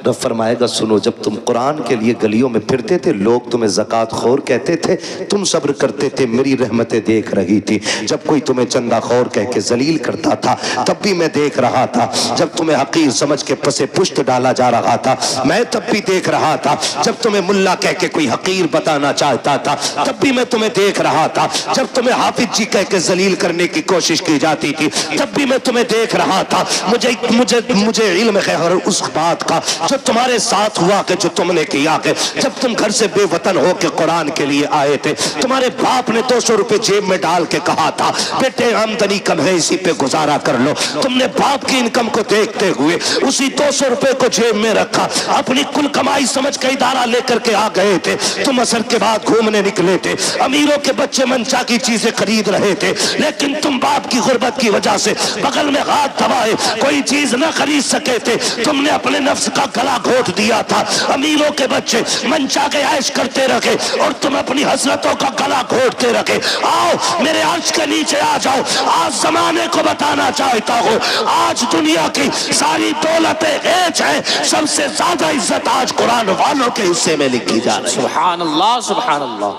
रब फरमाएगा सुनो, जब तुम कुरान के लिए गलियों में फिरते थे लोग तुम्हें ज़कात खोर कहते थे, तुम सब्र करते थे, मेरी रहमतें देख रही थी। जब कोई तुम्हें चंदा खोर कह के जलील करता था तब भी मैं देख रहा था। जब तुम्हें हकीर समझ के पसे पुश्त डाला जा रहा था मैं तब भी देख रहा था। जब तुम्हें मुल्ला कह के कोई हकीर बताना चाहता था तब भी मैं तुम्हें देख रहा था। जब तुम्हें हाफिज जी कह के जलील करने की कोशिश की जाती थी तब भी मैं तुम्हें देख रहा था। मुझे मुझे इल्म है हर उस बात का जो तुम्हारे साथ हुआ कि जो तुमने किया कि जब तुम घर से बेवतन हो के कुरान के लिए आए थे, तुम्हारे बाप ने 200 रुपए जेब में डाल के कहा था बेटे आमदनी कम है इसी पे गुजारा कर लो। तुमने बाप की इनकम को देखते हुए उसी 200 रुपए को जेब में रखा, अपनी कुल कमाई समझ के इदारा लेकर के आ गए थे। तुम असर के बाद घूमने निकले थे, अमीरों के बच्चे मनचा की चीजें खरीद रहे थे, लेकिन तुम बाप की गुर्बत की वजह से बगल में हाथ दबाए कोई चीज न खरीद सके थे। तुमने अपने नफ्स का गला घोट दिया था। अमीरों के बच्चे मनचा के ऐश करते रखे और तुम अपनी हसरतों का गला घोटते रखे। आओ मेरे अर्श के नीचे आ जाओ। आज जमाने को बताना चाहता हूँ, आज दुनिया की सारी दौलतें हेज है, सबसे ज्यादा इज्जत आज कुरान वालों के हिस्से में लिखी जा रही है। सुभान अल्लाह, सुभान अल्लाह।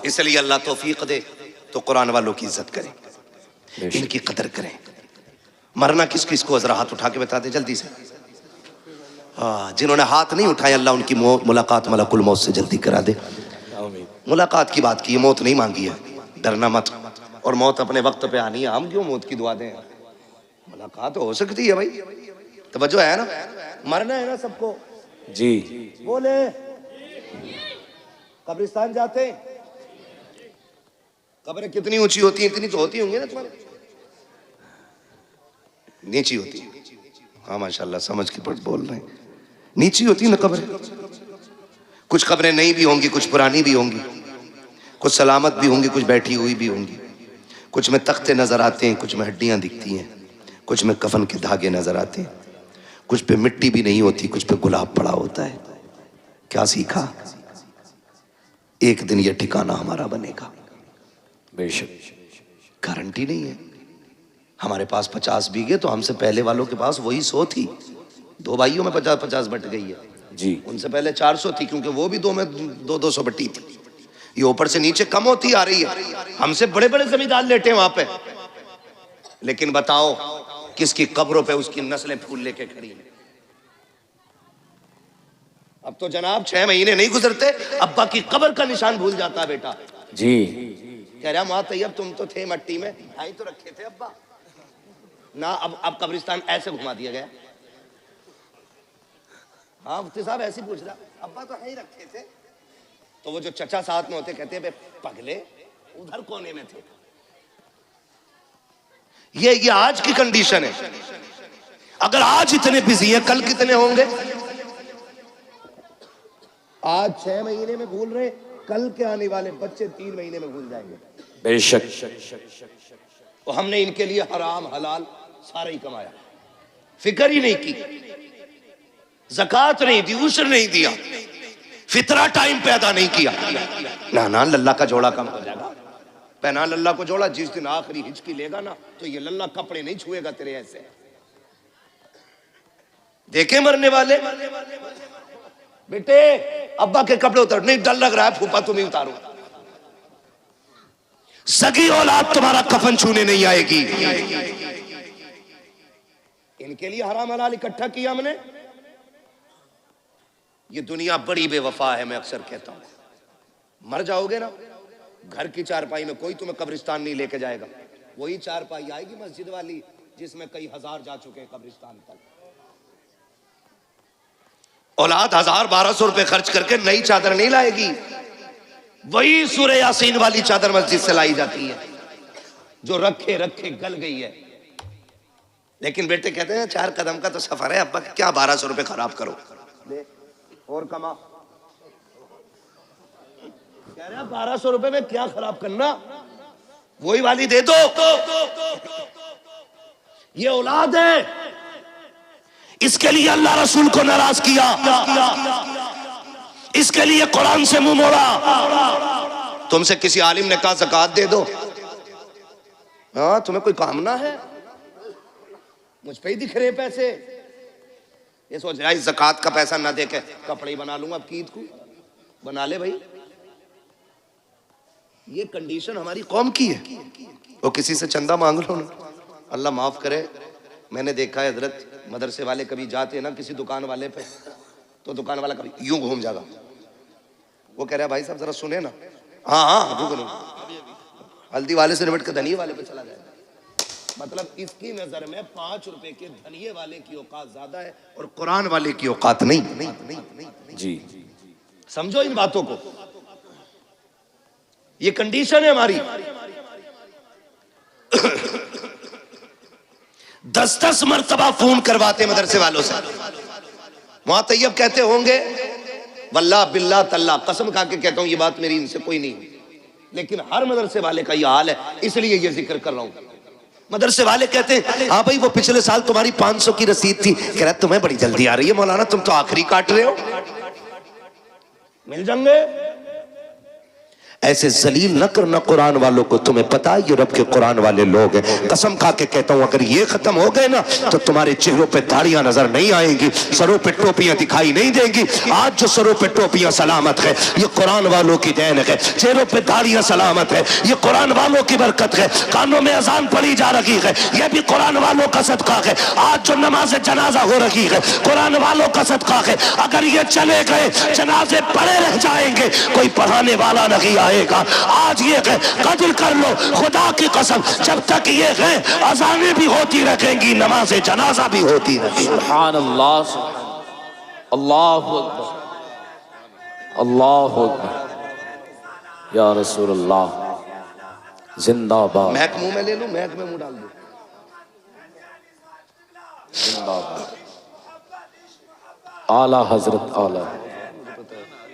इसलिए अल्लाह तौफीक दे तो कुरान वालों की इज्जत करें, इनकी कदर करें। मरना किस किस को जरा हाथ उठा के बता दे जल्दी से। जिन्होंने हाथ नहीं उठाए अल्लाह उनकी मुलाकात मलकुल मौत से जल्दी करा दे। मुलाकात की बात की है, मौत नहीं मांगी है, डरना मत। और मौत अपने वक्त पे आनी है, हम क्यों मौत की दुआ दें? मुलाकात हो सकती है भाई, तवज्जो है ना, मरना है ना सबको जी। बोले कब्रिस्तान जाते, कब्रें कितनी ऊंची होती हैं? इतनी तो होती होंगी ना तुम्हारे, नीची होती है। हाँ माशाल्लाह समझ के बोल रहे हैं, नीची होती है ना कब्रें। कुछ कब्रें नई भी होंगी, कुछ पुरानी भी होंगी, कुछ सलामत भी होंगी, कुछ बैठी हुई भी होंगी, कुछ में तख्ते नजर आते हैं, कुछ में हड्डियां दिखती हैं, कुछ में कफन के धागे नजर आते हैं, कुछ पे मिट्टी भी नहीं होती, कुछ पे गुलाब पड़ा होता है। क्या सीखा? एक दिन ये ठिकाना हमारा बनेगा, बेशक गारंटी नहीं है। हमारे पास 50 बीघे तो हमसे पहले वालों के पास वही 100 थी। 2 भाइयों में 50-50 बट गई है जी। उनसे पहले 400 थी, क्योंकि वो भी 2 में 200 बटी थी। ये ऊपर से नीचे कम होती आ रही है। हमसे बड़े बड़े जमींदार लेटे वहां पे, लेकिन बताओ किसकी कब्रों पे उसकी नस्लें फूल लेके खड़ी हैं। अब तो जनाब 6 महीने नहीं गुजरते अब्बा की कब्र का निशान भूल जाता बेटा जी। कह रहा माँ तैयब तुम तो थे मट्टी में, आई तो रखे थे अब्बा ना। अब कब्रिस्तान ऐसे घुमा दिया गया। हाँ मुफ्ती साहब ऐसे पूछ रहा, अब्बा तो ही रखे थे। तो वो जो चचा साथ में होते कहते हैं पगले उधर कोने में थे। ये आज की कंडीशन है। अगर आज इतने बिजी हैं, कल कितने होंगे? आज 6 महीने में भूल रहे, कल के आने वाले बच्चे 3 महीने में भूल जाएंगे। बेशक। तो हमने इनके लिए हराम हलाल सारा ही कमाया, फिक्र ही नहीं की, ज़कात नहीं दी, उश्र नहीं दिया, फितरा टाइम पैदा नहीं किया। ना लल्ला का जोड़ा कम हो जाएगा। पहना लल्ला को जोड़ा, जिस दिन आखिरी हिचकी लेगा ना तो ये लल्ला कपड़े नहीं छुएगा तेरे ऐसे। देखे मरने वाले बेटे अब्बा के कपड़े उतर, नहीं डर लग रहा है फूफा तुम ही उतारो। सगी औलाद तुम्हारा कफन छूने नहीं आएगी। इनके लिए हराम हलाल इकट्ठा किया हमने। ये दुनिया बड़ी बेवफा है। मैं अक्सर कहता हूं मर जाओगे ना, घर की चारपाई में कोई तुम्हें कब्रिस्तान नहीं लेके जाएगा। वही चारपाई आएगी मस्जिद वाली जिसमें कई हजार जा चुके हैं कब्रिस्तान तक। औलाद 1000-1200 रुपए खर्च करके नई चादर नहीं लाएगी, वही सूरह यासीन वाली चादर मस्जिद से लाई जाती है जो रखे रखे गल गई है। लेकिन बेटे कहते हैं 4 कदम का तो सफर है अब्बा, क्या 1200 रुपए खराब करो, ले और कमा। कह रहे 1200 रुपए में क्या खराब करना, वही वाली दे दो। ये औलाद है, इसके लिए अल्लाह रसूल को नाराज किया, इसके लिए कुरान से मुंह मोड़ा। तुमसे किसी आलिम ने कहा ज़कात दे दो, हाँ तुम्हें कोई कामना है, मुझ पे ही दिख रहे पैसे। ये सोच रहा है ज़कात का पैसा ना दे के कपड़े ही बना लूंगा, अब ईद को बना ले भाई। ये कंडीशन हमारी कौम की है। वो किसी से चंदा मांग लो ना, अल्लाह माफ करे। मैंने देखा है हजरत मदरसे वाले कभी जाते हैं ना किसी दुकान वाले पे, तो दुकान वाला कभी यूं घूम जाएगा। वो कह रहा है भाई साहब जरा सुने ना, हाँ रुको हल्दी वाले से निपट के धनिये वाले पे चला जाएगा। मतलब इसकी नजर में 5 रुपए के धनिये वाले की औकात ज्यादा है और कुरान वाले की औकात नहीं। जी समझो इन बातों को, ये कंडीशन है हमारी। 10-10 मरतबा फोन करवाते मदरसे वालों से। वहां तैयब कहते होंगे, वल्लाह बिल्लाह तल्ला, कसम खा के कहता हूं ये बात मेरी इनसे कोई नहीं, लेकिन हर मदरसे वाले का ये हाल है, इसलिए ये जिक्र कर रहा हूं। मदरसे वाले कहते हैं हाँ भाई वो पिछले साल तुम्हारी 500 की रसीद थी, कह रहा तुम्हें बड़ी जल्दी आ रही है मौलाना, तुम तो आखिरी काट रहे हो, मिल जाएंगे। ऐसे जलील न करना कुरान वालों को, तुम्हें पता है ये रब के कुरान वाले लोग हैं। कसम खा के कहता हूं अगर ये खत्म हो गए ना तो तुम्हारे चेहरों पे दाढ़ियां नजर नहीं आएंगी, सरों पे टोपियां दिखाई नहीं देंगी। आज जो सरों पे टोपियां सलामत है ये कुरान वालों की देन है, चेहरों पे दाढ़ियां सलामत है ये कुरान वालों की बरकत है, कानों में अजान पड़ी जा रही है ये भी कुरान वालों का सदका है, आज जो नमाज जनाजा हो रही है कुरान वालों का सदका है। अगर ये चले गए जनाजे पड़े रह जाएंगे, कोई पढ़ाने वाला नहीं आएगा। आज ये कदर कर लो खुदा की कसम, जब तक ये है अजानें भी होती रहेंगी, नमाज जनाजा भी होती रहेगी। सुभान अल्लाह, अल्लाहु अकबर, अल्लाहु अकबर, या रसूल अल्लाह जिंदाबाद। महक मुंह में ले लूं, महक में मुंह डाल दूं। जिंदाबाद आला हजरत आला,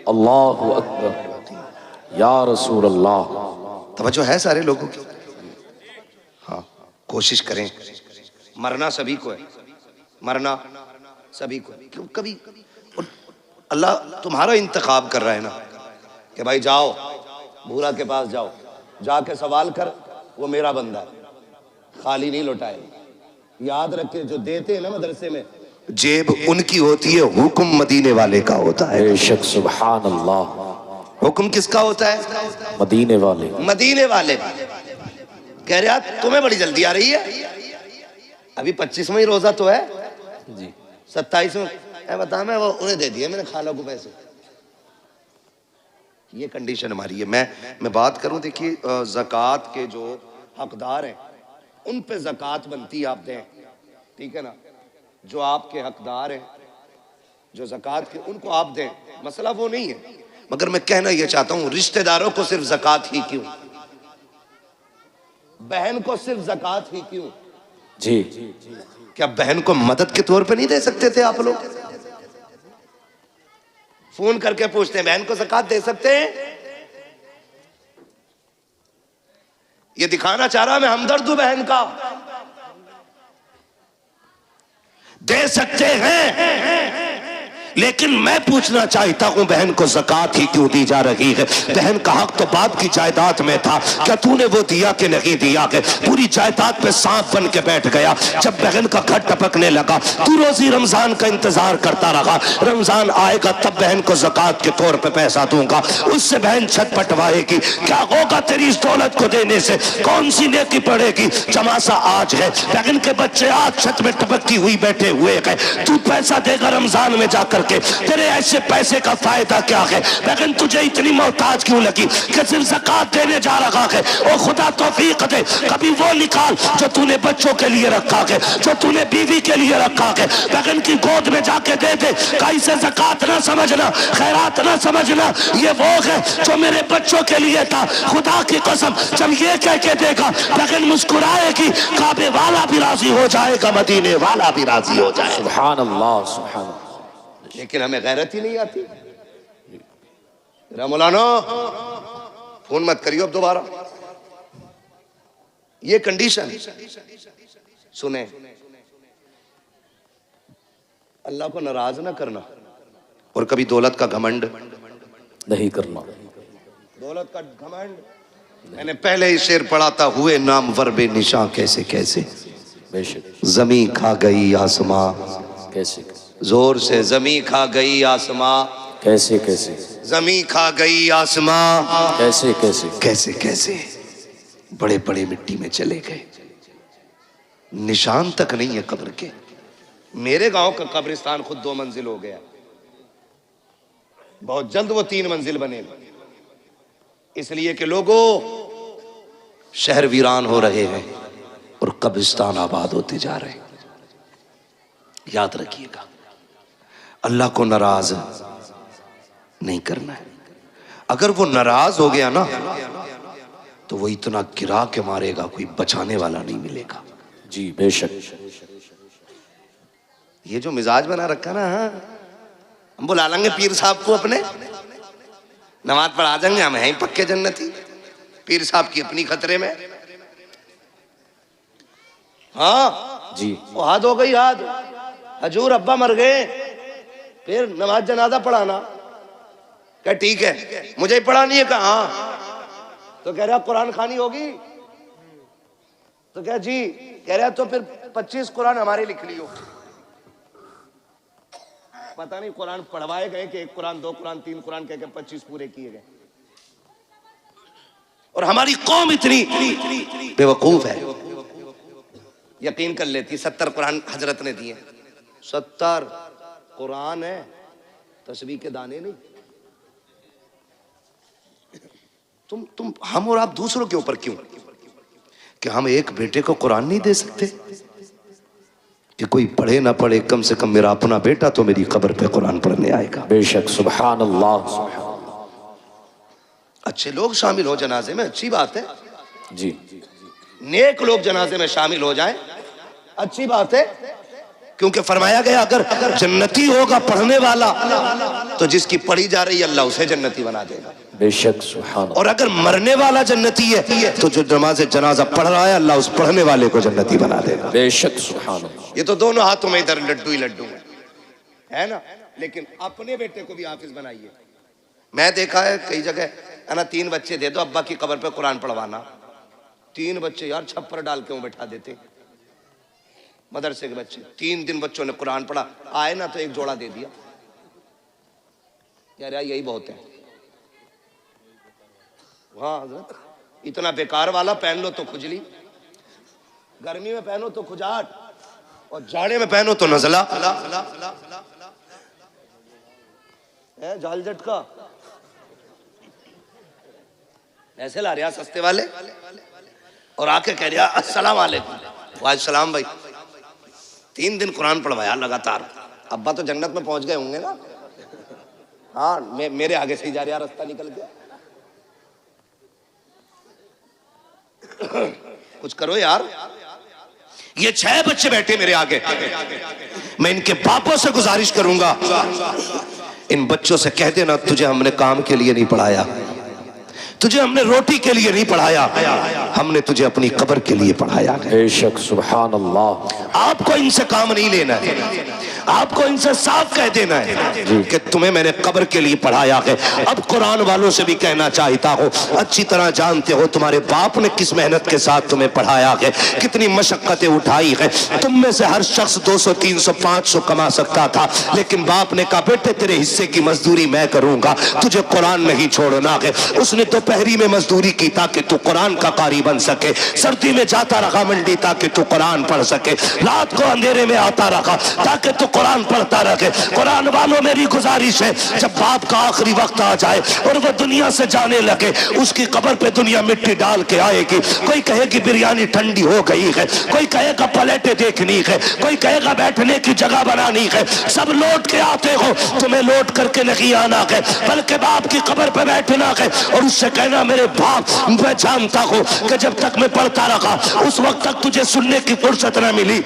अल्लाहु अकबर, या रसूल अल्लाह। तवज्जो है सारे लोगों की। हाँ कोशिश करें, मरना सभी को है, मरना सभी को है। क्यों कभी अल्लाह तुम्हारा इंतखाब कर रहा है ना कि भाई जाओ भूरा के पास जाओ, जाके सवाल कर, वो मेरा बंदा है, खाली नहीं लौटाए। याद रखे जो देते हैं ना मदरसे में, जेब उनकी होती है, हुक्म मदीने वाले का होता है। बेशक सुभान अल्लाह, हुक्म किसका होता है? मदीने वाले, मदीने वाले। कह रहे यार तुम्हें बड़ी जल्दी आ रही है, अभी 25वां ही रोजा तो है जी, 27वां बता, मैं वो उन्हें दे दिए मैंने खाला को पैसे। ये कंडीशन हमारी है। मैं बात करूं, देखिए ज़कात के जो हकदार हैं उन पे ज़कात बनती है, आप दें, ठीक है ना। जो आपके हकदार हैं जो ज़कात के, उनको आप दें, मसला वो नहीं है। मगर मैं कहना यह चाहता हूं रिश्तेदारों को सिर्फ ज़कात ही क्यों, बहन को सिर्फ ज़कात ही क्यों? जी, क्या बहन को मदद के तौर पे नहीं दे सकते थे आप लोग? फोन करके पूछते हैं बहन को ज़कात दे सकते हैं? ये दिखाना चाह रहा मैं हमदर्द हूं बहन का। दे सकते हैं, लेकिन मैं पूछना चाहता हूं बहन को ज़कात ही क्यों दी जा रही है? बहन का हक तो बाप की जायदाद में था, क्या तूने वो दिया कि नहीं दिया? के पूरी जायदाद पे सांप बन के बैठ गया। जब बहन का घर टपकने लगा तू रोजी रमजान का इंतजार करता रहा, रमजान आएगा तब बहन को ज़कात के तौर पे पैसा दूंगा, उससे बहन छत पटवाएगी। क्या होगा तेरी इस दौलत को देने से? कौन सी नेकी पड़ेगी? चमासा आज है, बहन के बच्चे आज छत में टपकती हुई बैठे हुए हैं, तू पैसा देगा रमजान में जाकर के, तेरे ऐसे पैसे का फायदा क्या है? लेकिन तुझे इतनी मोहताज क्यों लगी कि सिर्फ ज़कात देने जा रहा है? ओ खुदा तौफीक दे, कभी वो निकाल जो तूने बच्चों के लिए रखा है, जो तूने बीवी के लिए रखा है, लेकिन की गोद में जाके दे दे। कहीं से ज़कात ना समझना, खैरात ना समझना, ये वो है जो मेरे बच्चों के लिए था। खुदा की कसम जब ये कह के देगा लेकिन मुस्कुराएगी, काबे वाला भी राजी हो जाएगा, मदीने वाला भी राजी हो जाएगा। सुभान अल्लाह, सुभान अल्लाह। लेकिन हमें गैरत ही नहीं आती। मौलाना फोन मत करियो अब दोबारा, ये कंडीशन। सुने, अल्लाह को नाराज ना करना और कभी दौलत का घमंड नहीं करना। दौलत का घमंड, मैंने पहले ही शेर पढ़ा था, हुए नाम वर्बे निशा कैसे कैसे, बेशक जमी खा गई आसमां, कैसे जोर से जमी खा गई आसमां, कैसे कैसे जमी खा गई आसमां, कैसे कैसे कैसे कैसे बड़े बड़े मिट्टी में चले गए, निशान तक नहीं है कब्र के। मेरे गांव का कब्रिस्तान खुद 2 मंजिल हो गया, बहुत जल्द वो 3 मंजिल बनेगा, इसलिए कि लोगों शहर वीरान हो रहे हैं, और कब्रिस्तान आबाद होते जा रहे हैं। याद रखिएगा, अल्लाह को नाराज नहीं करना है। अगर वो नाराज हो गया ना तो वो इतना गिरा के मारेगा, कोई बचाने वाला नहीं मिलेगा। जी बेशक। ये जो मिजाज बना रखा ना, हम बुला लेंगे पीर साहब को अपने, नमाज पढ़ा देंगे, हम हैं पक्के जन्नती। पीर साहब की अपनी खतरे में। हाँ जी वो हाथ हो गई, हाथ हजूर अब्बा मर गए, फिर नमाज जनाजा पढ़ाना। क्या ठीक है, मुझे ही पढ़ानी है? कहा हाँ। तो कह रहा कुरान खानी होगी? तो क्या जी? कह रहा तो फिर 25 कुरान हमारे लिख लियो। पता नहीं कुरान पढ़वाए गए कि 1 कुरान 2 कुरान 3 कुरान कह के 25 पूरे किए गए। और हमारी कौम इतनी बेवकूफ है, यकीन कर लेती 70 कुरान हजरत ने दिए। 70 कुरान है, तस्बीह के दाने नहीं। तुम हम और आप दूसरों के ऊपर क्यों? कि हम एक बेटे को कुरान नहीं दे सकते? कि कोई पढ़े ना पढ़े, कम से कम मेरा अपना बेटा तो मेरी कब्र पे कुरान पढ़ने आएगा। बेशक, सुभान अल्लाह। अच्छे लोग शामिल हो जनाजे में, अच्छी बात है जी। नेक लोग जनाजे में शामिल हो जाएं, अच्छी बात है। क्योंकि फरमाया गया अगर जन्नती होगा पढ़ने वाला तो जिसकी पढ़ी जा रही है अल्लाह उसे जन्नती बना देगा। बेशक, सुभान। और अगर मरने वाला जन्नती है तो जो नमाज जनाजा पढ़ रहा है अल्लाह उस पढ़ने वाले को जन्नती बना देगा। बेशक, सुभान। ये तो दोनों हाथों में इधर लड्डू ही लड्डू है ना। लेकिन अपने बेटे को भी हाफिज बनाइए। मैं देखा है कई जगह है ना, 3 बच्चे दे दो, अब्बा की कब्र पे कुरान पढ़वाना। 3 बच्चे यार छप्पर डाल के वो बैठा देते, मदरसे के बच्चे। 3 दिन बच्चों ने कुरान पढ़ा, आए ना तो 1 जोड़ा दे दिया। यार यही बहुत है। हाँ हजरत, इतना बेकार वाला पहन लो तो खुजली, गर्मी में पहनो तो खुजाट, और जाड़े में पहनो तो नजला। जाल झटका ऐसे ला रहा सस्ते वाले, और आके कह रहा अस्सलाम वालेकुम। वालेकुम सलाम भाई। 3 दिन कुरान पढ़वाया लगातार। अब्बा तो जन्नत में पहुंच गए होंगे ना। हाँ मेरे आगे से ही जा रहा रास्ता निकल गया। कुछ करो यार। ये 6 बच्चे बैठे मेरे आगे, मैं इनके बापों से गुजारिश करूंगा, इन बच्चों से कह देना तुझे हमने काम के लिए नहीं पढ़ाया, तुझे हमने रोटी के लिए नहीं पढ़ाया, हमने तुझे अपनी कब्र के लिए पढ़ाया। बेशक, सुभान अल्लाह। आपको इनसे काम नहीं लेना है, आपको इनसे साफ कह देना है कि तुम्हें मैंने कब्र के लिए पढ़ाया है। अब कुरान वालों से भी कहना चाहता हूँ, अच्छी तरह जानते हो तुम्हारे बाप ने किस मेहनत के साथ तुम्हें पढ़ाया है, कितनी मशक्कतें उठाई है। तुम में से हर शख्स 200 300 500 कमा सकता था, लेकिन बाप ने कहा बेटे तेरे हिस्से की मजदूरी मैं करूंगा, तुझे कुरान नहीं छोड़ना है। उसने दोपहरी में मजदूरी की ताकि तू कुरान का कारी बन सके, सर्दी में जाता रहा मंडी ताकि तू कुरान पढ़ सके, रात को अंधेरे में आता रहा ताकि तू कुरान पढ़ता रहे। कुरान वालों मेरी गुजारिश है, जब बाप का आखिरी वक्त आ जाए और वो दुनिया से जाने लगे, उसकी कब्र पे दुनिया मिट्टी डाल के आएगी। कोई कहेगी बिरयानी ठंडी हो गई है, कोई कहेगा प्लेटें देखनी है, कोई कहेगा बैठने की जगह बनानी है। सब लौट के आते हो, तुम्हें लौट करके नहीं आना है, बल्कि बाप की कब्र पे बैठना है और उससे कहना मेरे बाप मैं जानता हूँ कि जब तक मैं पढ़ता रहा उस वक्त तक तुझे सुनने की फुर्सत न मिली,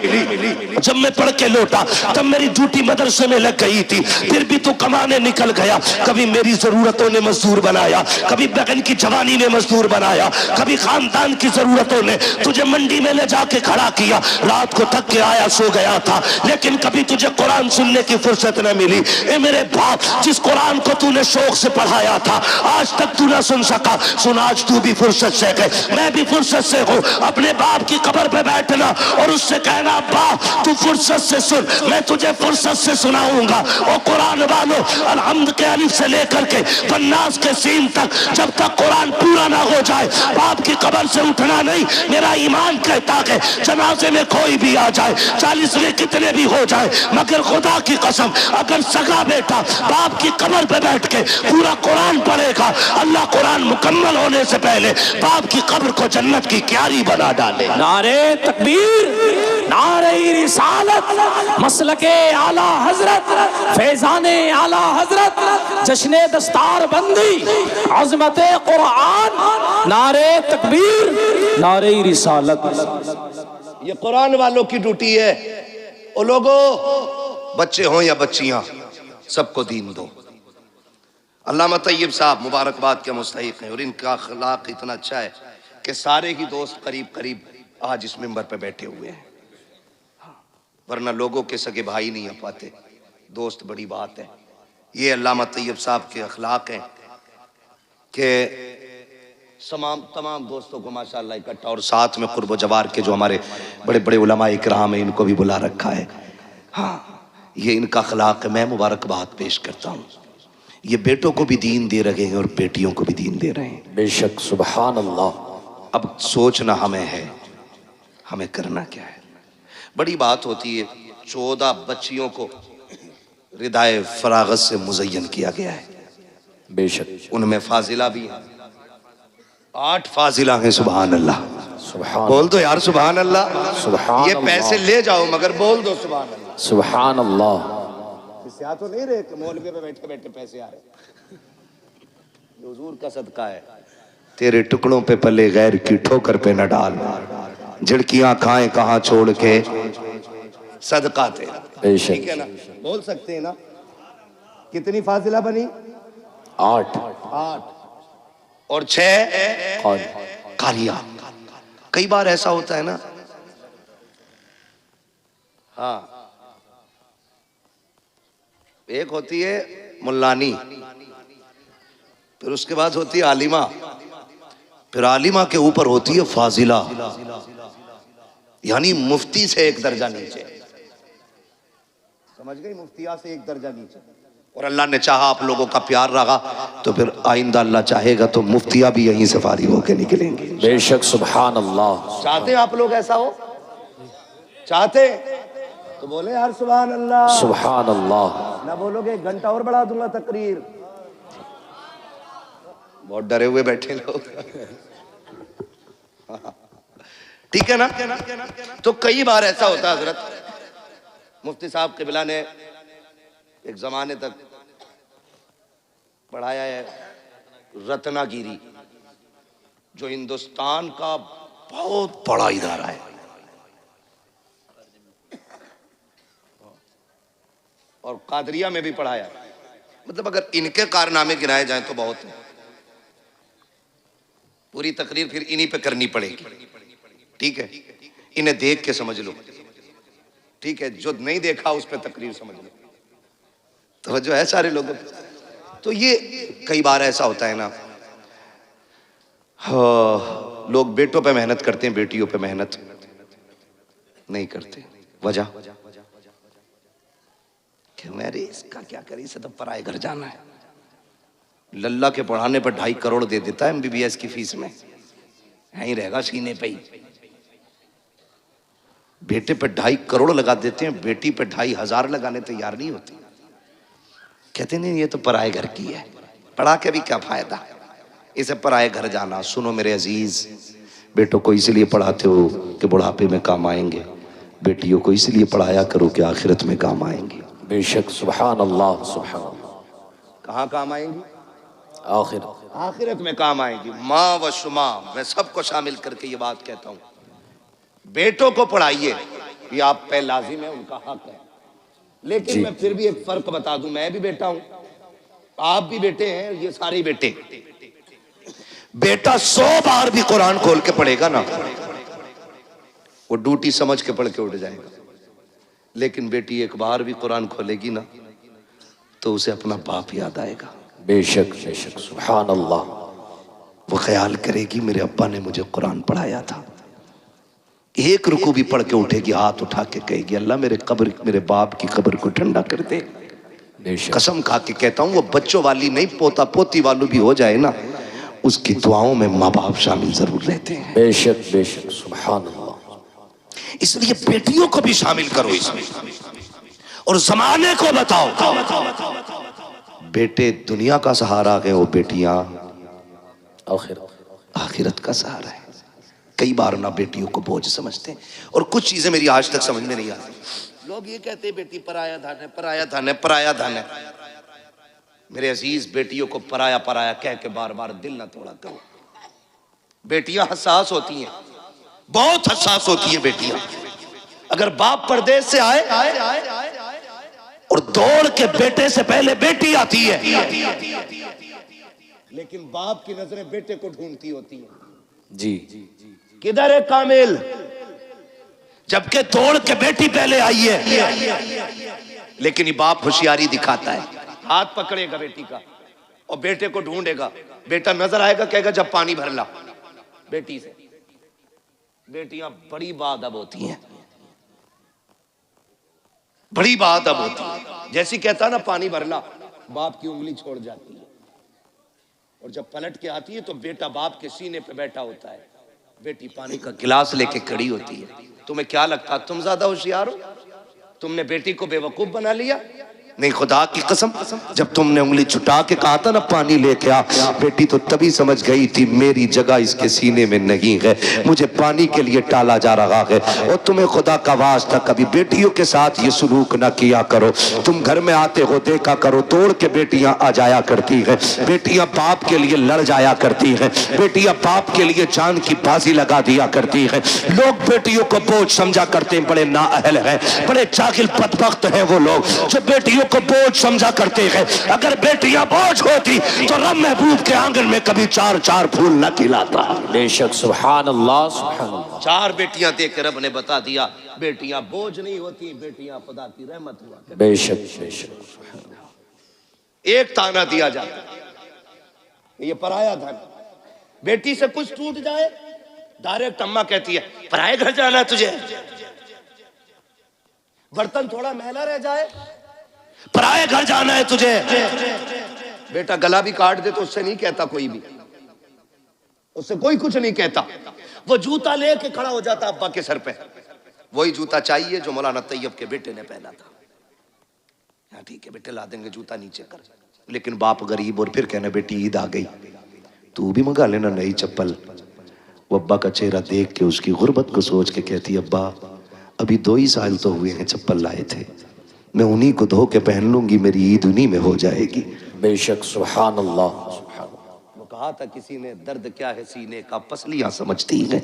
जब मैं पढ़ के लौटा तब मेरी ड्यूटी मदरसे में लग गई थी, फिर भी तू कमाने निकल गया। कभी मेरी जरूरतों ने मजदूर बनाया, कभी बहन की जवानी ने मजदूर बनाया, कभी खानदान की जरूरतों ने तुझे मंडी में ले जाके खड़ा किया। रात को थक के आया सो गया था, लेकिन कभी तुझे कुरान सुनने की फुर्सत न मिली। ए मेरे बाप, जिस कुरान को तूने शौक से पढ़ाया था आज तक तू ना सुन सका, सुन आज तू भी फुर्सत से है, मैं भी फुर्सत से हूँ। अपने बाप की कब्र पे बैठना और उससे कहना अब्बा तू फुर्सत से सुन, मैं तुझे फुर्सत से सुनाऊंगा। और कुरान वालों अलहम्द के अलिफ से लेकर के पन्नास के सीन तक जब तक कुरान पूरा ना हो जाए बाप की कब्र से उठना नहीं। मेरा ईमान कहता है जनाजे में कोई भी आ जाए, 40 में कितने भी हो जाए, मगर खुदा की कसम अगर सगा बेटा बाप की कब्र पे बैठ के पूरा कुरान पढ़ेगा, अल्लाह कुरान मुकम्मल होने से पहले बाप की कब्र को जन्नत की क्यारी बना डाले। नारे तकबीर, नारे रिसालत, मसलके आला हजरत, फैजाने आला हजरत, जश्ने दस्तार बंदी, अज़मते कुरान, नारे तकबीर, नारे रिसालत। ये कुरान वालों की ड्यूटी है। ओ लोगो, बच्चे हों या बच्चियां, सबको दीन दो। अल्लामा तैयब साहब मुबारकबाद के मुस्तहिक हैं और इनका अखलाक इतना अच्छा है कि सारे ही दोस्त करीब करीब आज इस मिंबर पे बैठे हुए हैं, वरना लोगों के सगे भाई नहीं आ पाते, दोस्त बड़ी बात है। ये अल्लामा तैयब साहब के अखलाक हैं कि तमाम दोस्तों को माशाअल्लाह इकट्ठा, और साथ में कुर्ब जवार के जो हमारे बड़े बड़े उलमा इकराम हैं इनको भी बुला रखा है। हाँ, ये इनका अखलाक है। मैं मुबारकबाद पेश करता हूँ। ये बेटों को भी दीन दे रहे हैं और बेटियों को भी दीन दे रहे हैं। बेशक, सुभान अल्लाह। अब सोचना हमें है, हमें करना क्या है। बड़ी बात होती है, 14 बच्चियों को रिदाए फरागत से मुज़य्यन किया गया है। बेशक, उनमें फाजिला भी है, 8 फाजिला हैं। सुभान अल्लाह, सुभान, बोल दो यार सुभान अल्लाह। सुभान ये पैसे ले जाओ मगर बोल दो सुभान अल्लाह। सुभान अल्लाह। इससे तो नहीं रहे कि मौलवी पे बैठे बैठे पैसे आ रहे, हुजूर का सदका है। तेरे टुकड़ों पे पले गैर की ठोकर पे न डाल, झिड़कियां खाएं कहाँ छोड़ के सदका तेरा। ठीक है ना, बोल सकते हैं ना। कितनी फाजिला बनी? 8 और 6 कारिया। कई बार ऐसा होता है ना, हाँ, एक होती है मुल्लानी, फिर उसके बाद होती है आलिमा, फिर आलिमा के ऊपर होती है फाजिला, यानी मुफ्ती से एक दर्जा नीचे। समझ गई? मुफ्तिया से एक दर्जा नीचे। और अल्लाह ने चाहा आप लोगों का प्यार रहा तो फिर आइंदा अल्लाह चाहेगा तो मुफ्तिया भी यहीं से फारिग होकर निकलेंगे। बेशक, सुभान अल्लाह। चाहते हैं आप लोग ऐसा हो? चाहते तो बोले यार सुभान अल्लाह। सुभान अल्लाह। ना बोलोगे 1 घंटा और बढ़ा दूंगा तकरीर। बहुत डरे हुए बैठे लोग। ठीक है ना? तो कई बार ऐसा होता है हजरत, मुफ्ती साहब क़िबला ने एक जमाने तक पढ़ाया है रत्नागिरी, जो हिंदुस्तान का बहुत बड़ा इदारा है, और कादरिया में भी पढ़ाया। मतलब अगर इनके कारनामे गिनाए जाएं तो बहुत है। पूरी तकरीर फिर इन्हीं पे करनी पड़ेगी। ठीक है, इन्हें देख के समझ लो। ठीक है, जो नहीं देखा उस पे तकरीर समझ लो। तो जो है सारे लोगों, तो ये कई बार ऐसा होता है ना, हाँ, लोग बेटों पे मेहनत करते हैं, बेटियों पे मेहनत नहीं करते। वजह कि मेरे इसका क्या करी, इसे तो पराए घर जाना है। लल्ला के पढ़ाने पर 2.5 करोड़ दे देता है MBBS की फीस में, यहीं रहेगा सीने पे ही। बेटे पे 2.5 करोड़ लगा देते हैं, बेटी पे 2,500 लगाने तैयार नहीं होती। कहते नहीं ये तो पराए घर की है, पढ़ा के भी क्या फायदा, इसे पराए घर जाना। सुनो मेरे अजीज, बेटों को इसलिए पढ़ाते हो कि बुढ़ापे में काम आएंगे, बेटियों को इसलिए पढ़ाया करो कि आखिरत में काम आएंगे। बेशक, सुभान अल्लाह, सुभान अल्लाह। कहाँ काम आएंगी? आखिरत में काम आएंगी। माँ व शुमा, मैं सबको शामिल करके ये बात कहता हूँ, बेटों को पढ़ाइए, ये आप पे लाजिम है, उनका हक है। लेकिन मैं फिर भी एक फर्क बता दूं, मैं भी बेटा हूं, आप भी बेटे हैं, ये सारे बेटे। बेटा 100 बार भी कुरान खोल के पढ़ेगा ना, वो ड्यूटी समझ के पढ़ के उठ जाएगा। लेकिन बेटी एक बार भी कुरान खोलेगी ना तो उसे अपना बाप याद आएगा। बेशक, बेशक, सुभान अल्लाह। वो ख्याल करेगी मेरे अब्बा ने मुझे कुरान पढ़ाया था। एक रुकू भी पढ़ के उठेगी, हाथ उठा के कहेगी अल्लाह मेरे बाप की कब्र को ठंडा कर दे। कसम खा के कहता हूँ, वो बच्चों वाली नहीं, पोता पोती वालों भी हो जाए ना, उसकी दुआओं में माँ बाप शामिल जरूर रहते हैं। बेशक, बेशक, सुभान अल्लाह। इसलिए बेटियों को भी शामिल करो इसमें, और जमाने को बताओ बेटे दुनिया का सहारा है, वो बेटियां आखिरत का सहारा है। कई बार ना बेटियों को बोझ समझते हैं। और कुछ चीजें मेरी आज तक समझ में नहीं आती। लोग ये कहते हैं बेटी पराया धन है, पराया धन है, पराया धन है। मेरे अजीज, बेटियों को पराया पराया कह के बार बार दिल ना तोड़ा करो। बेटियां हसास होती हैं, बहुत हसास होती हैं बेटियां। अगर बाप परदेश से आए और दौड़ के बेटे से पहले बेटी आती है, लेकिन बाप की नजरें बेटे को ढूंढती होती है। जी, किधर है कामिल? जबकि दौड़ के बेटी पहले आई है, लेकिन ये बाप होशियारी दिखाता है, हाथ पकड़ेगा बेटी का और बेटे को ढूंढेगा। बेटा नजर आएगा, कहेगा जब पानी भर ला। बेटी से बेटियां बड़ी बाअदब होती हैं, बड़ी बाअदब होती है। जैसी कहता ना पानी भर ला, बाप की उंगली छोड़ जाती है। और जब पलट के आती है तो बेटा बाप के सीने पे बैठा होता है, बेटी पानी का गिलास लेके खड़ी होती है। तुम्हें क्या लगता तुम ज्यादा होशियार हो? तुमने बेटी को बेवकूफ बना लिया? नहीं, खुदा की कसम, जब तुमने उंगली छुटा के कहा था ना पानी लेके आ, बेटी तो तभी समझ गई थी मेरी जगह इसके सीने में नहीं है, मुझे पानी के लिए टाला जा रहा है। और तुम्हें खुदा का वास्ता कभी बेटियों के साथ ये सलूक ना किया करो। तुम घर में आते हो देखा करो, दौड़ के बेटियां आ जाया करती है, बेटियां बाप के लिए लड़ जाया करती है, बेटियां बाप के लिए जान की बाजी लगा दिया करती है। लोग बेटियों को बोझ समझा करते हैं, बड़े नाअहल हैं, बड़े जाहिल बदबख्त हैं वो लोग जो बेटियों को बोझ समझा करते हैं। अगर बेटियां बोझ होती तो रब महबूब के आंगन में कभी चार चार फूल न खिलाता। बेशक, सुभान अल्लाह, सुभान अल्लाह। चार बेटियां देख के रब ने बता दिया बेटियां बोझ नहीं होती, बेटियां खुदा की रहमत हुआ करती। बेशक बेशक। एक ताना दिया जाता, ये पराया धन। बेटी से कुछ टूट जाए, डायरेक्ट अम्मा कहती है पराये घर जाना है तुझे। बर्तन थोड़ा मैला रह जाए, पराये घर जाना है तुझे। बेटा गला भी काट दे तो उससे नहीं कहता कोई भी, उससे कोई कुछ नहीं कहता। वो जूता लेके खड़ा हो जाता अब्बा के सर पे, वही जूता चाहिए जो मौलाना तैयब के बेटे ने पहना था। हाँ ठीक है बेटे, ला देंगे जूता, नीचे कर। लेकिन बाप गरीब, और फिर कहना बेटी ईद आ गई, तू भी मंगा लेना नई चप्पल। वो अब्बा का चेहरा देख के उसकी गुर्बत को सोच के कहती अब्बा अभी 2 ही साल तो हुए हैं चप्पल लाए थे, मैं उन्हीं को धो के पहन लूंगी, मेरी ईद उन्हीं में हो जाएगी। बेशक, सुभान अल्लाह, सुभान अल्लाह। वो कहा था किसी ने दर्द क्या है सीने का पसलियां समझती हैं,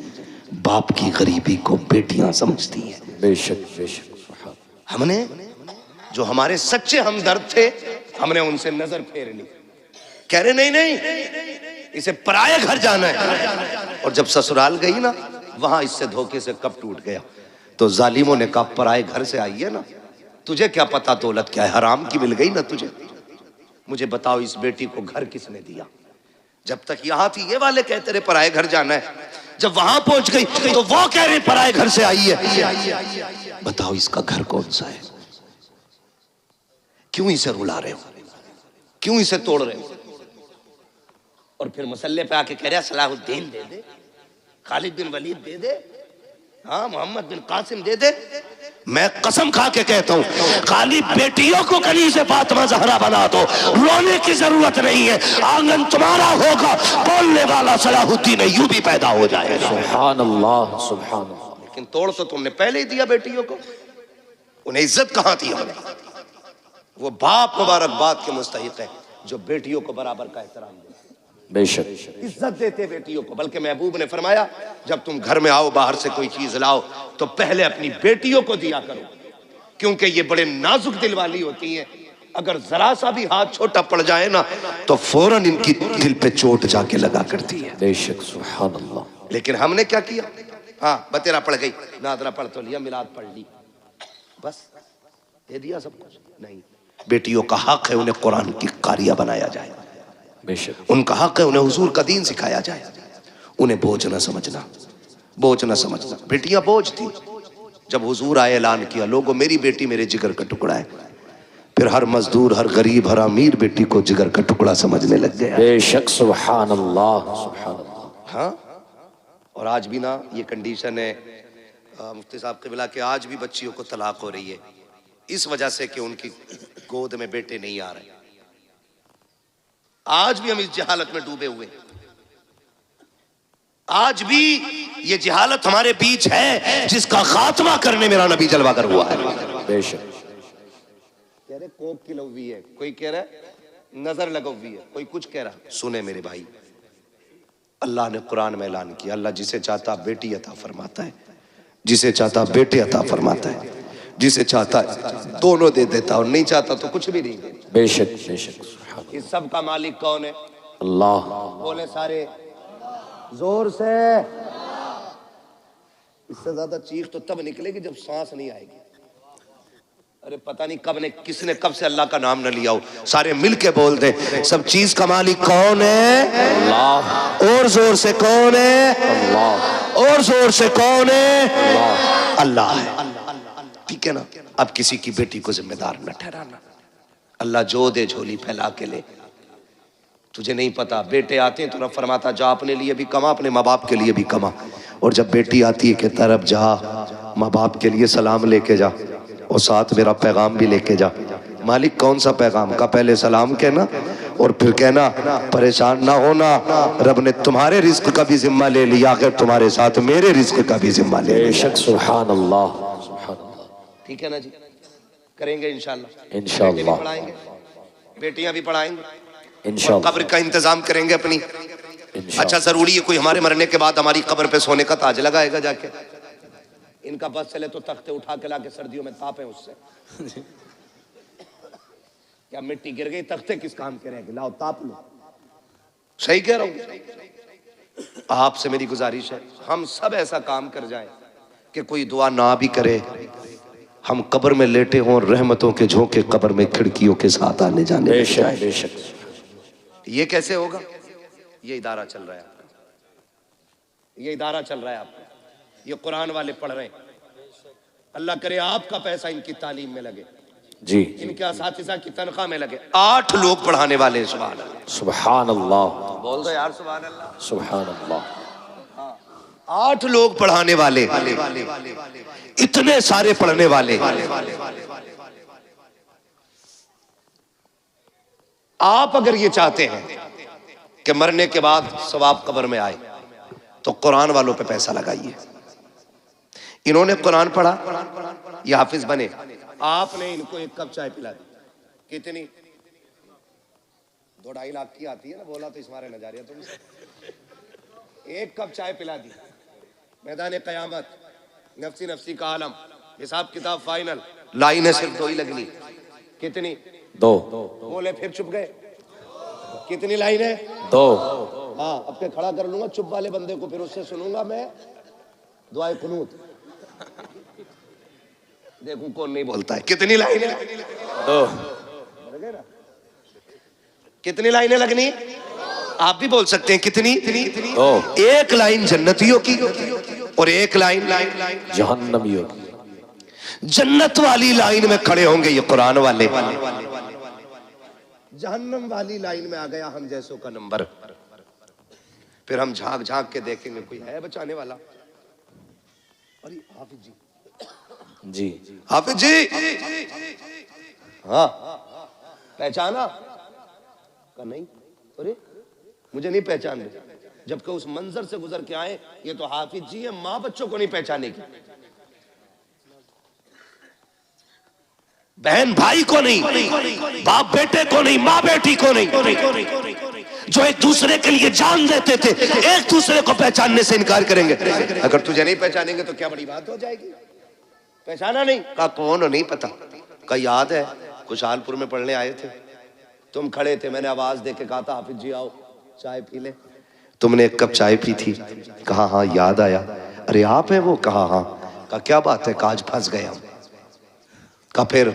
बाप की गरीबी को बेटियां समझती हैं। बेशक बेशक, सुभान। हमने जो हमारे सच्चे हमदर्द थे, हमने उनसे नजर फेर ली, कह रहे नहीं नहीं इसे पराये घर जाना है। और जब ससुराल गई ना, वहां इससे धोखे से कब टूट गया। तो जालिमों ने कहा पराये घर से आई है ना, तुझे क्या पता दौलत क्या है, हराम की मिल गई ना तुझे। मुझे बताओ इस बेटी को घर किसने दिया? जब तक यहां थी ये वाले कहते रहे पराये घर जाना है, जब वहां पहुंच गई तो वो कह रहे पराये घर से आई है। बताओ इसका घर कौन सा है? क्यों इसे रुला रहे हो, क्यों इसे तोड़ रहे हो? और फिर मसल्ले पे आके कह रहा सलाहुद्दीन दे दे, खालिद बिन वलीद दे दे, हाँ मोहम्मद बिन कासिम दे दे। मैं कसम खा के कहता हूं खाली बेटियों को कली से फातिमा ज़हरा बना दो, रोने की जरूरत नहीं है। आंगन तुम्हारा होगा, बोलने वाला सलाहुद्दीन अय्यूबी पैदा हो जाएगा। सुभान अल्लाह, सुभान अल्लाह। लेकिन तोड़ तो तुमने पहले ही दिया बेटियों को, उन्हें इज्जत कहां थी? हमने वो बाप मुबारकबाद के मुस्तहिक है जो बेटियों को बराबर का एहतराम दे, बेशक इज्जत देते बेटियों को। बल्कि महबूब ने फरमाया जब तुम घर में आओ, बाहर से कोई चीज लाओ तो पहले अपनी बेटियों को दिया करो, क्योंकि ये बड़े नाजुक दिल वाली होती हैं। अगर जरा सा भी हाथ छोटा पड़ जाए ना तो फौरन इनकी दिल पे चोट जाके लगा करती है। बेशक, सुभान अल्लाह। लेकिन हमने क्या किया? हाँ बतेरा पड़ गई, नादरा पढ़ तो लिया, मिलाद पढ़ ली, बस दे दिया सब कुछ। नहीं, बेटियों का हक है उन्हें कुरान की कारिया बनाया जाए, बेशक उनका हक है उन्हें हुजूर का दीन सिखाया जाए। उन्हें बोझ न समझना, बोझ न समझना। बेटियां बोझ थी। जब हुजूर आए ऐलान किया लोगों मेरी बेटी मेरे जिगर का टुकड़ा है, फिर हर मजदूर, हर गरीब, हर अमीर बेटी को जिगर का टुकड़ा समझने लग गया। बेशक, सुभान अल्लाह, सुभान अल्लाह। हाँ, और आज भी ना ये कंडीशन है मुफ्ती साहब क़िबला के, आज भी बच्चियों को तलाक हो रही है इस वजह से कि उनकी गोद में बेटे नहीं आ रहे। आज भी हम इस जहालत में डूबे हुए। आज भी ये जहालत हमारे बीच है, जिसका खात्मा करने मेरा नबी जलवागर हुआ है। बेशक। कह रहे कोक की लवी है, कोई कह रहा है नजर लगवी है, कोई कुछ कह रहा। सुने मेरे भाई, अल्लाह ने कुरान में ऐलान किया, अल्लाह जिसे चाहता बेटी अता फरमाता है, जिसे चाहता बेटे अता फरमाता है, जिसे चाहता है दोनों दे देता और नहीं चाहता तो कुछ भी नहीं देता। बेशक बेशक। इस सब का मालिक कौन है? अल्लाह। बोले सारे जोर से। इससे ज्यादा चीख तो तब निकलेगी जब सांस नहीं आएगी। अरे पता नहीं कब ने किसने कब से अल्लाह का नाम न लिया हो। सारे मिलके बोल दे, सब चीज का मालिक कौन है? अल्लाह। और जोर से कौन है? अल्लाह। और जोर से कौन है? अल्लाह। अल्लाह है। ठीक है ना? अब किसी की बेटी को जिम्मेदार न ठहराना। अल्लाह जो दे झोली फैला के ले। तुझे नहीं पता, बेटे आते हैं तो रब फरमाता जा अपने लिए भी कमा, अपने माँ बाप के लिए भी कमा। और जब बेटी आती है कि तरफ जा, माँ बाप के लिए सलाम लेके जा और साथ मेरा पैगाम भी लेके जा। मालिक कौन सा पैगाम का? पहले सलाम कहना और फिर कहना परेशान ना होना, रब ने तुम्हारे रिस्क का भी जिम्मा ले लिया, अगर तुम्हारे साथ मेरे रिस्क का भी जिम्मा ले लिया। बेशक। सुभान अल्लाह। ठीक है ना जी? करेंगे इंशाल्लाह। इंशाल्लाह। पढ़ाएंगे, बेटियां भी पढ़ाएंगे, इंशाल्लाह। कब्र का इंतजाम करेंगे अपनी। अच्छा जरूरी है कोई हमारे मरने के बाद हमारी कब्र पे सोने का ताज लगाएगा जाके? इनका बस चले तो तख्ते उठा के लाके सर्दियों में तापे उससे। क्या मिट्टी गिर गई, तख्ते किस काम के रहेंगे? लाओ ताप लो। सही कह रहा हूं। आपसे मेरी गुजारिश है, हम सब ऐसा काम कर जाएं कि कोई दुआ ना भी करे, हम कब्र में लेटे हों, रहमतों के झोंके कब्र में खिड़कियों के साथ आने जाने। बेशक बेशक। ये कैसे होगा? ये इदारा चल रहा है, ये इदारा चल रहा है आपका, ये कुरान वाले पढ़ रहे हैं। अल्लाह करे आपका पैसा इनकी तालीम में लगे जी, इनके असातिज़ा की तनख्वाह में लगे। 8 लोग पढ़ाने वाले हैं। सुभान अल्लाह। सुभान अल्लाह। बोल दो यार सुभान अल्लाह। सुभान अल्लाह। 8 लोग पढ़ाने वाले, इतने सारे पढ़ने वाले। आप अगर ये चाहते हैं कि मरने के बाद सवाब कब्र में आए तो कुरान वालों पे पैसा लगाइए। इन्होंने कुरान पढ़ा, ये हाफिज बने, आपने इनको 1 कप चाय पिला दी। कितनी? 2-2.5 लाख की आती है ना, बोला तो इस मारे नजारिया तुमसे। 1 कप चाय पिला दी, मैदान कयामत नफसी नफसी का आलम, हिसाब किताब फाइनल, लाइनें सिर्फ 2 ही लगनी। कितनी? 2। बोले फिर चुप गए। कितनी लाइन है? 2। हाँ, अब के खड़ा कर लूंगा चुप वाले बंदे को, फिर उससे सुनूंगा मैं दुआए कुनूत। देखूं कौन नहीं बोलता है। कितनी लाइन है? 2। कितनी लाइनें लगनी? आप भी बोल सकते हैं। कितनी? 2। 1 लाइन जन्नतियों की और 1 लाइन जहन्नमियों की। जन्नत वाली लाइन में खड़े होंगे ये कुरान वाले, जहन्नम वाली लाइन में आ गया हम जैसों का नंबर। फिर हम झांक झांक के देखेंगे कोई है बचाने वाला। अरे हाफिज जी, जी हाफिज जी, हाँ पहचाना? का नहीं। अरे मुझे नहीं पहचान रहे, जबकि उस मंजर से गुजर के आए। ये तो हाफिज जी है, माँ बच्चों को नहीं पहचानेगी, बहन भाई को नहीं, बाप बेटे को नहीं, माँ बेटी को नहीं, जो एक दूसरे के लिए जान देते थे, एक दूसरे को पहचानने से इनकार करेंगे। अगर तुझे नहीं पहचानेंगे तो क्या बड़ी बात हो जाएगी? पहचाना नहीं? कहा कौन? नहीं पता। कहा याद है खुशहालपुर में पढ़ने आए थे, तुम खड़े थे, मैंने आवाज दे के कहा था हाफिज जी आओ चाय पी ले, तुमने 1 कप चाय पी थी। कहा हाँ याद आया। अरे आप हैं वो? कहा हाँ। कहा क्या बात है? कहा आज फंस गए हम। कहा फिर?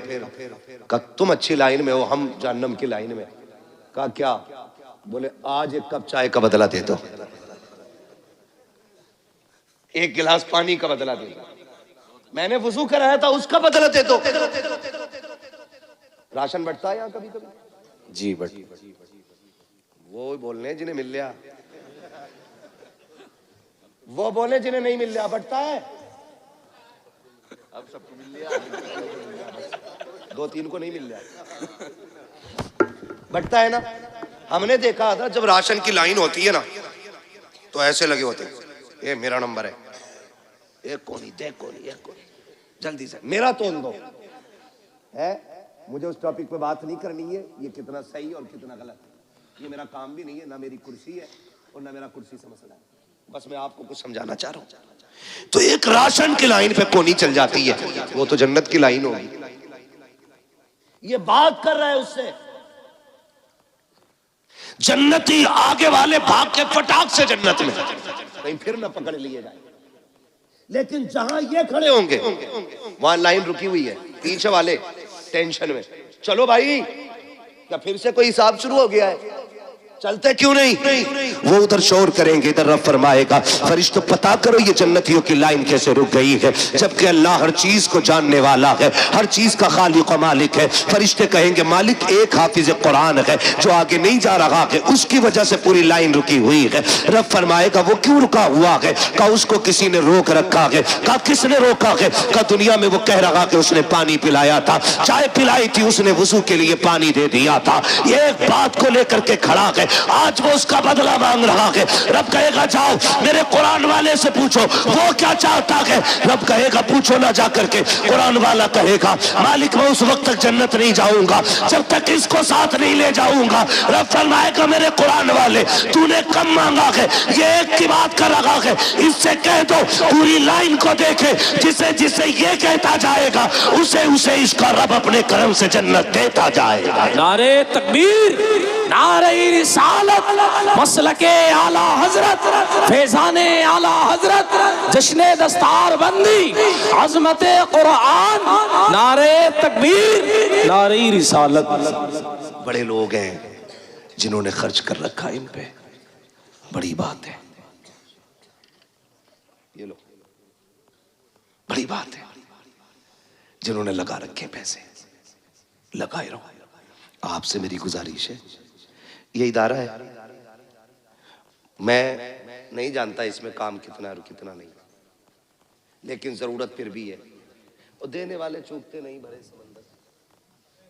कहा तुम अच्छी लाइन में हो, हम जहन्नम की लाइन में। कहा क्या? बोले आज 1 कप चाय का बदला दे दो, 1 गिलास पानी का बदला दे दो, मैंने वुजू कराया था उसका बदला दे दो। राशन बंटता है यहाँ कभी कभी? जी बट वो बोलने जिन्हें मिल लिया, वो बोले जिन्हें नहीं मिल लिया। बंटता है? अब सबको मिल लिया, 2-3 को नहीं मिल लिया। बंटता है ना? हमने देखा था जब राशन की लाइन होती है ना तो ऐसे लगे होते हैं। ये मेरा नंबर है, एक कोनी दे कोनी एक कोनी, जल्दी से मेरा तोड़ दो है। मुझे उस टॉपिक पे बात नहीं करनी है, ये कितना सही और कितना गलत है, ये मेरा काम भी नहीं है, ना मेरी कुर्सी है और ना मेरा कुर्सी से मसला है। बस मैं आपको कुछ समझाना चाह रहा हूं। तो एक राशन की लाइन पे कोनी चल जाती है, वो तो जन्नत की लाइन होगी। ये बात कर रहा है उससे, जन्नती आगे वाले भाग के फटाक से जन्नत में, कहीं फिर ना पकड़ लिए जाए। लेकिन जहां ये खड़े होंगे वहां लाइन रुकी हुई है, पीछे वाले टेंशन में, चलो भाई क्या फिर से कोई हिसाब शुरू हो गया है, चलते क्यों नहीं? वो उधर शोर करेंगे, इधर रब फरमाएगा फरिश्तों पता करो ये जन्नतियों की लाइन कैसे रुक गई है, जबकि अल्लाह हर चीज को जानने वाला है, हर चीज का खालिक और मालिक है। फरिश्ते कहेंगे मालिक एक हाफिज कुरान है जो आगे नहीं जा रहा है, उसकी वजह से पूरी लाइन रुकी हुई है। रब फरमाएगा वो क्यों रुका हुआ है? कहा उसको किसी ने रोक रखा है। कहा किसने रोका है? कहा दुनिया में वो कह रहा कि उसने पानी पिलाया था, चाय पिलाई थी, उसने वुजू के लिए पानी दे दिया था। ये एक बात को लेकर के खड़ा है, आज वो उसका बदला मांग रहा है। रब कहेगा जाओ मेरे कुरान वाले से पूछो वो क्या चाहता है। रब कहेगा पूछो ना जाकर के। कुरान वाला कहेगा मालिक मैं उस वक्त तक जन्नत नहीं जाऊंगा जब तक इसको साथ नहीं ले जाऊंगा। रब फरमाएगा मेरे कुरान वाले तूने कम मांगा है, ये एक की बात कर रहा है, इससे कह दो पूरी लाइन को देखे, जिसे जिसे ये कहता जाएगा उसे उसे इसका रब अपने करम से जन्नत देता जाएगा। नारे तकबीर, नारे रिसालत, मसलके आला हजरत, फैजाने आला हजरत, जश्ने दस्तार बंदी, अजमते कुरान, नारे तकबीर, नारे रिसालत। बड़े लोग हैं जिन्होंने खर्च कर रखा इन पे, बड़ी बात है, ये लो बड़ी बात है। जिन्होंने लगा रखे पैसे लगाए रहो। आपसे मेरी गुजारिश है, ये इदारा है, मैं नहीं जानता इसमें काम कितना और कितना नहीं, लेकिन जरूरत फिर भी है। और देने वाले चूकते नहीं, भरे समंदर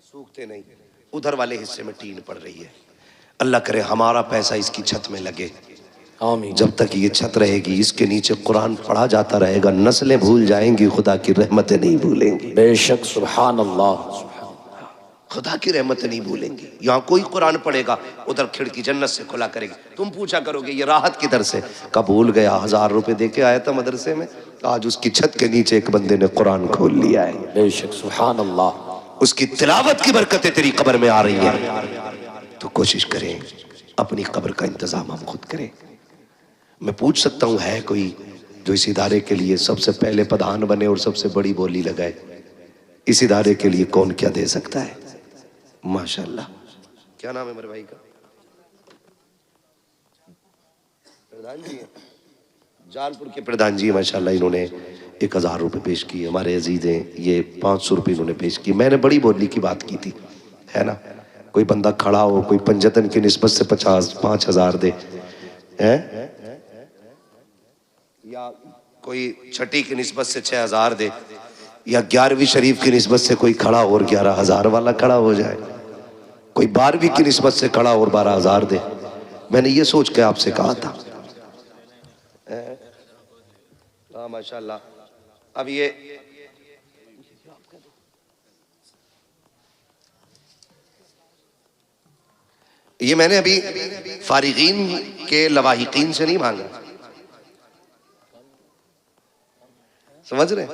सूखते नहीं। उधर वाले हिस्से में टीन पड़ रही है, अल्लाह करे हमारा पैसा इसकी छत में लगे। आमीन। जब तक ये छत रहेगी इसके नीचे कुरान पढ़ा जाता रहेगा, नस्लें भूल जाएंगी, खुदा की रहमतें नहीं भूलेंगी। बेशक सुभान अल्लाह, खुदा की रहमतें नहीं भूलेंगी। यहाँ कोई कुरान पढ़ेगा उधर खिड़की जन्नत से खुला करेगी, तुम पूछा करोगे ये राहत किधर से? कब भूल गया, 1000 रुपए दे के आया था मदरसे में, आज उसकी छत के नीचे एक बंदे ने कुरान खोल लिया है। बेशक सुभान अल्लाह, उसकी तिलावत की बरकतें तेरी कब्र में आ रही है। तो कोशिश करें अपनी कब्र का इंतजाम हम खुद करें। मैं पूछ सकता हूँ है कोई जो इस इदारे के लिए सबसे पहले प्रधान बने और सबसे बड़ी बोली लगाए? इस इदारे के लिए कौन क्या दे सकता है? माशाल्लाह। क्या नाम है मेरे भाई का? प्रधान जी हैं, जालपुर के प्रधान जी। माशाल्लाह इन्होंने 1000 रुपये पेश किए, हमारे अजीज हैं। ये 500 रुपये इन्होंने पेश किए। मैंने बड़ी बोली की बात की थी, है ना? कोई बंदा खड़ा हो, कोई पंजतन की निस्बत से 5,000 दे, हैं? या कोई छठी की निस्बत से 6,000 दे, या 11वीं शरीफ की निस्बत से कोई खड़ा और 11,000 वाला खड़ा हो जाए, कोई 12वीं की निस्बत से खड़ा और 12,000 दे। मैंने ये सोच के आपसे कहा था। हाँ माशाल्लाह। अब ये मैंने अभी फारिगीन के लवाहिकीन से नहीं मांगा, समझ रहे?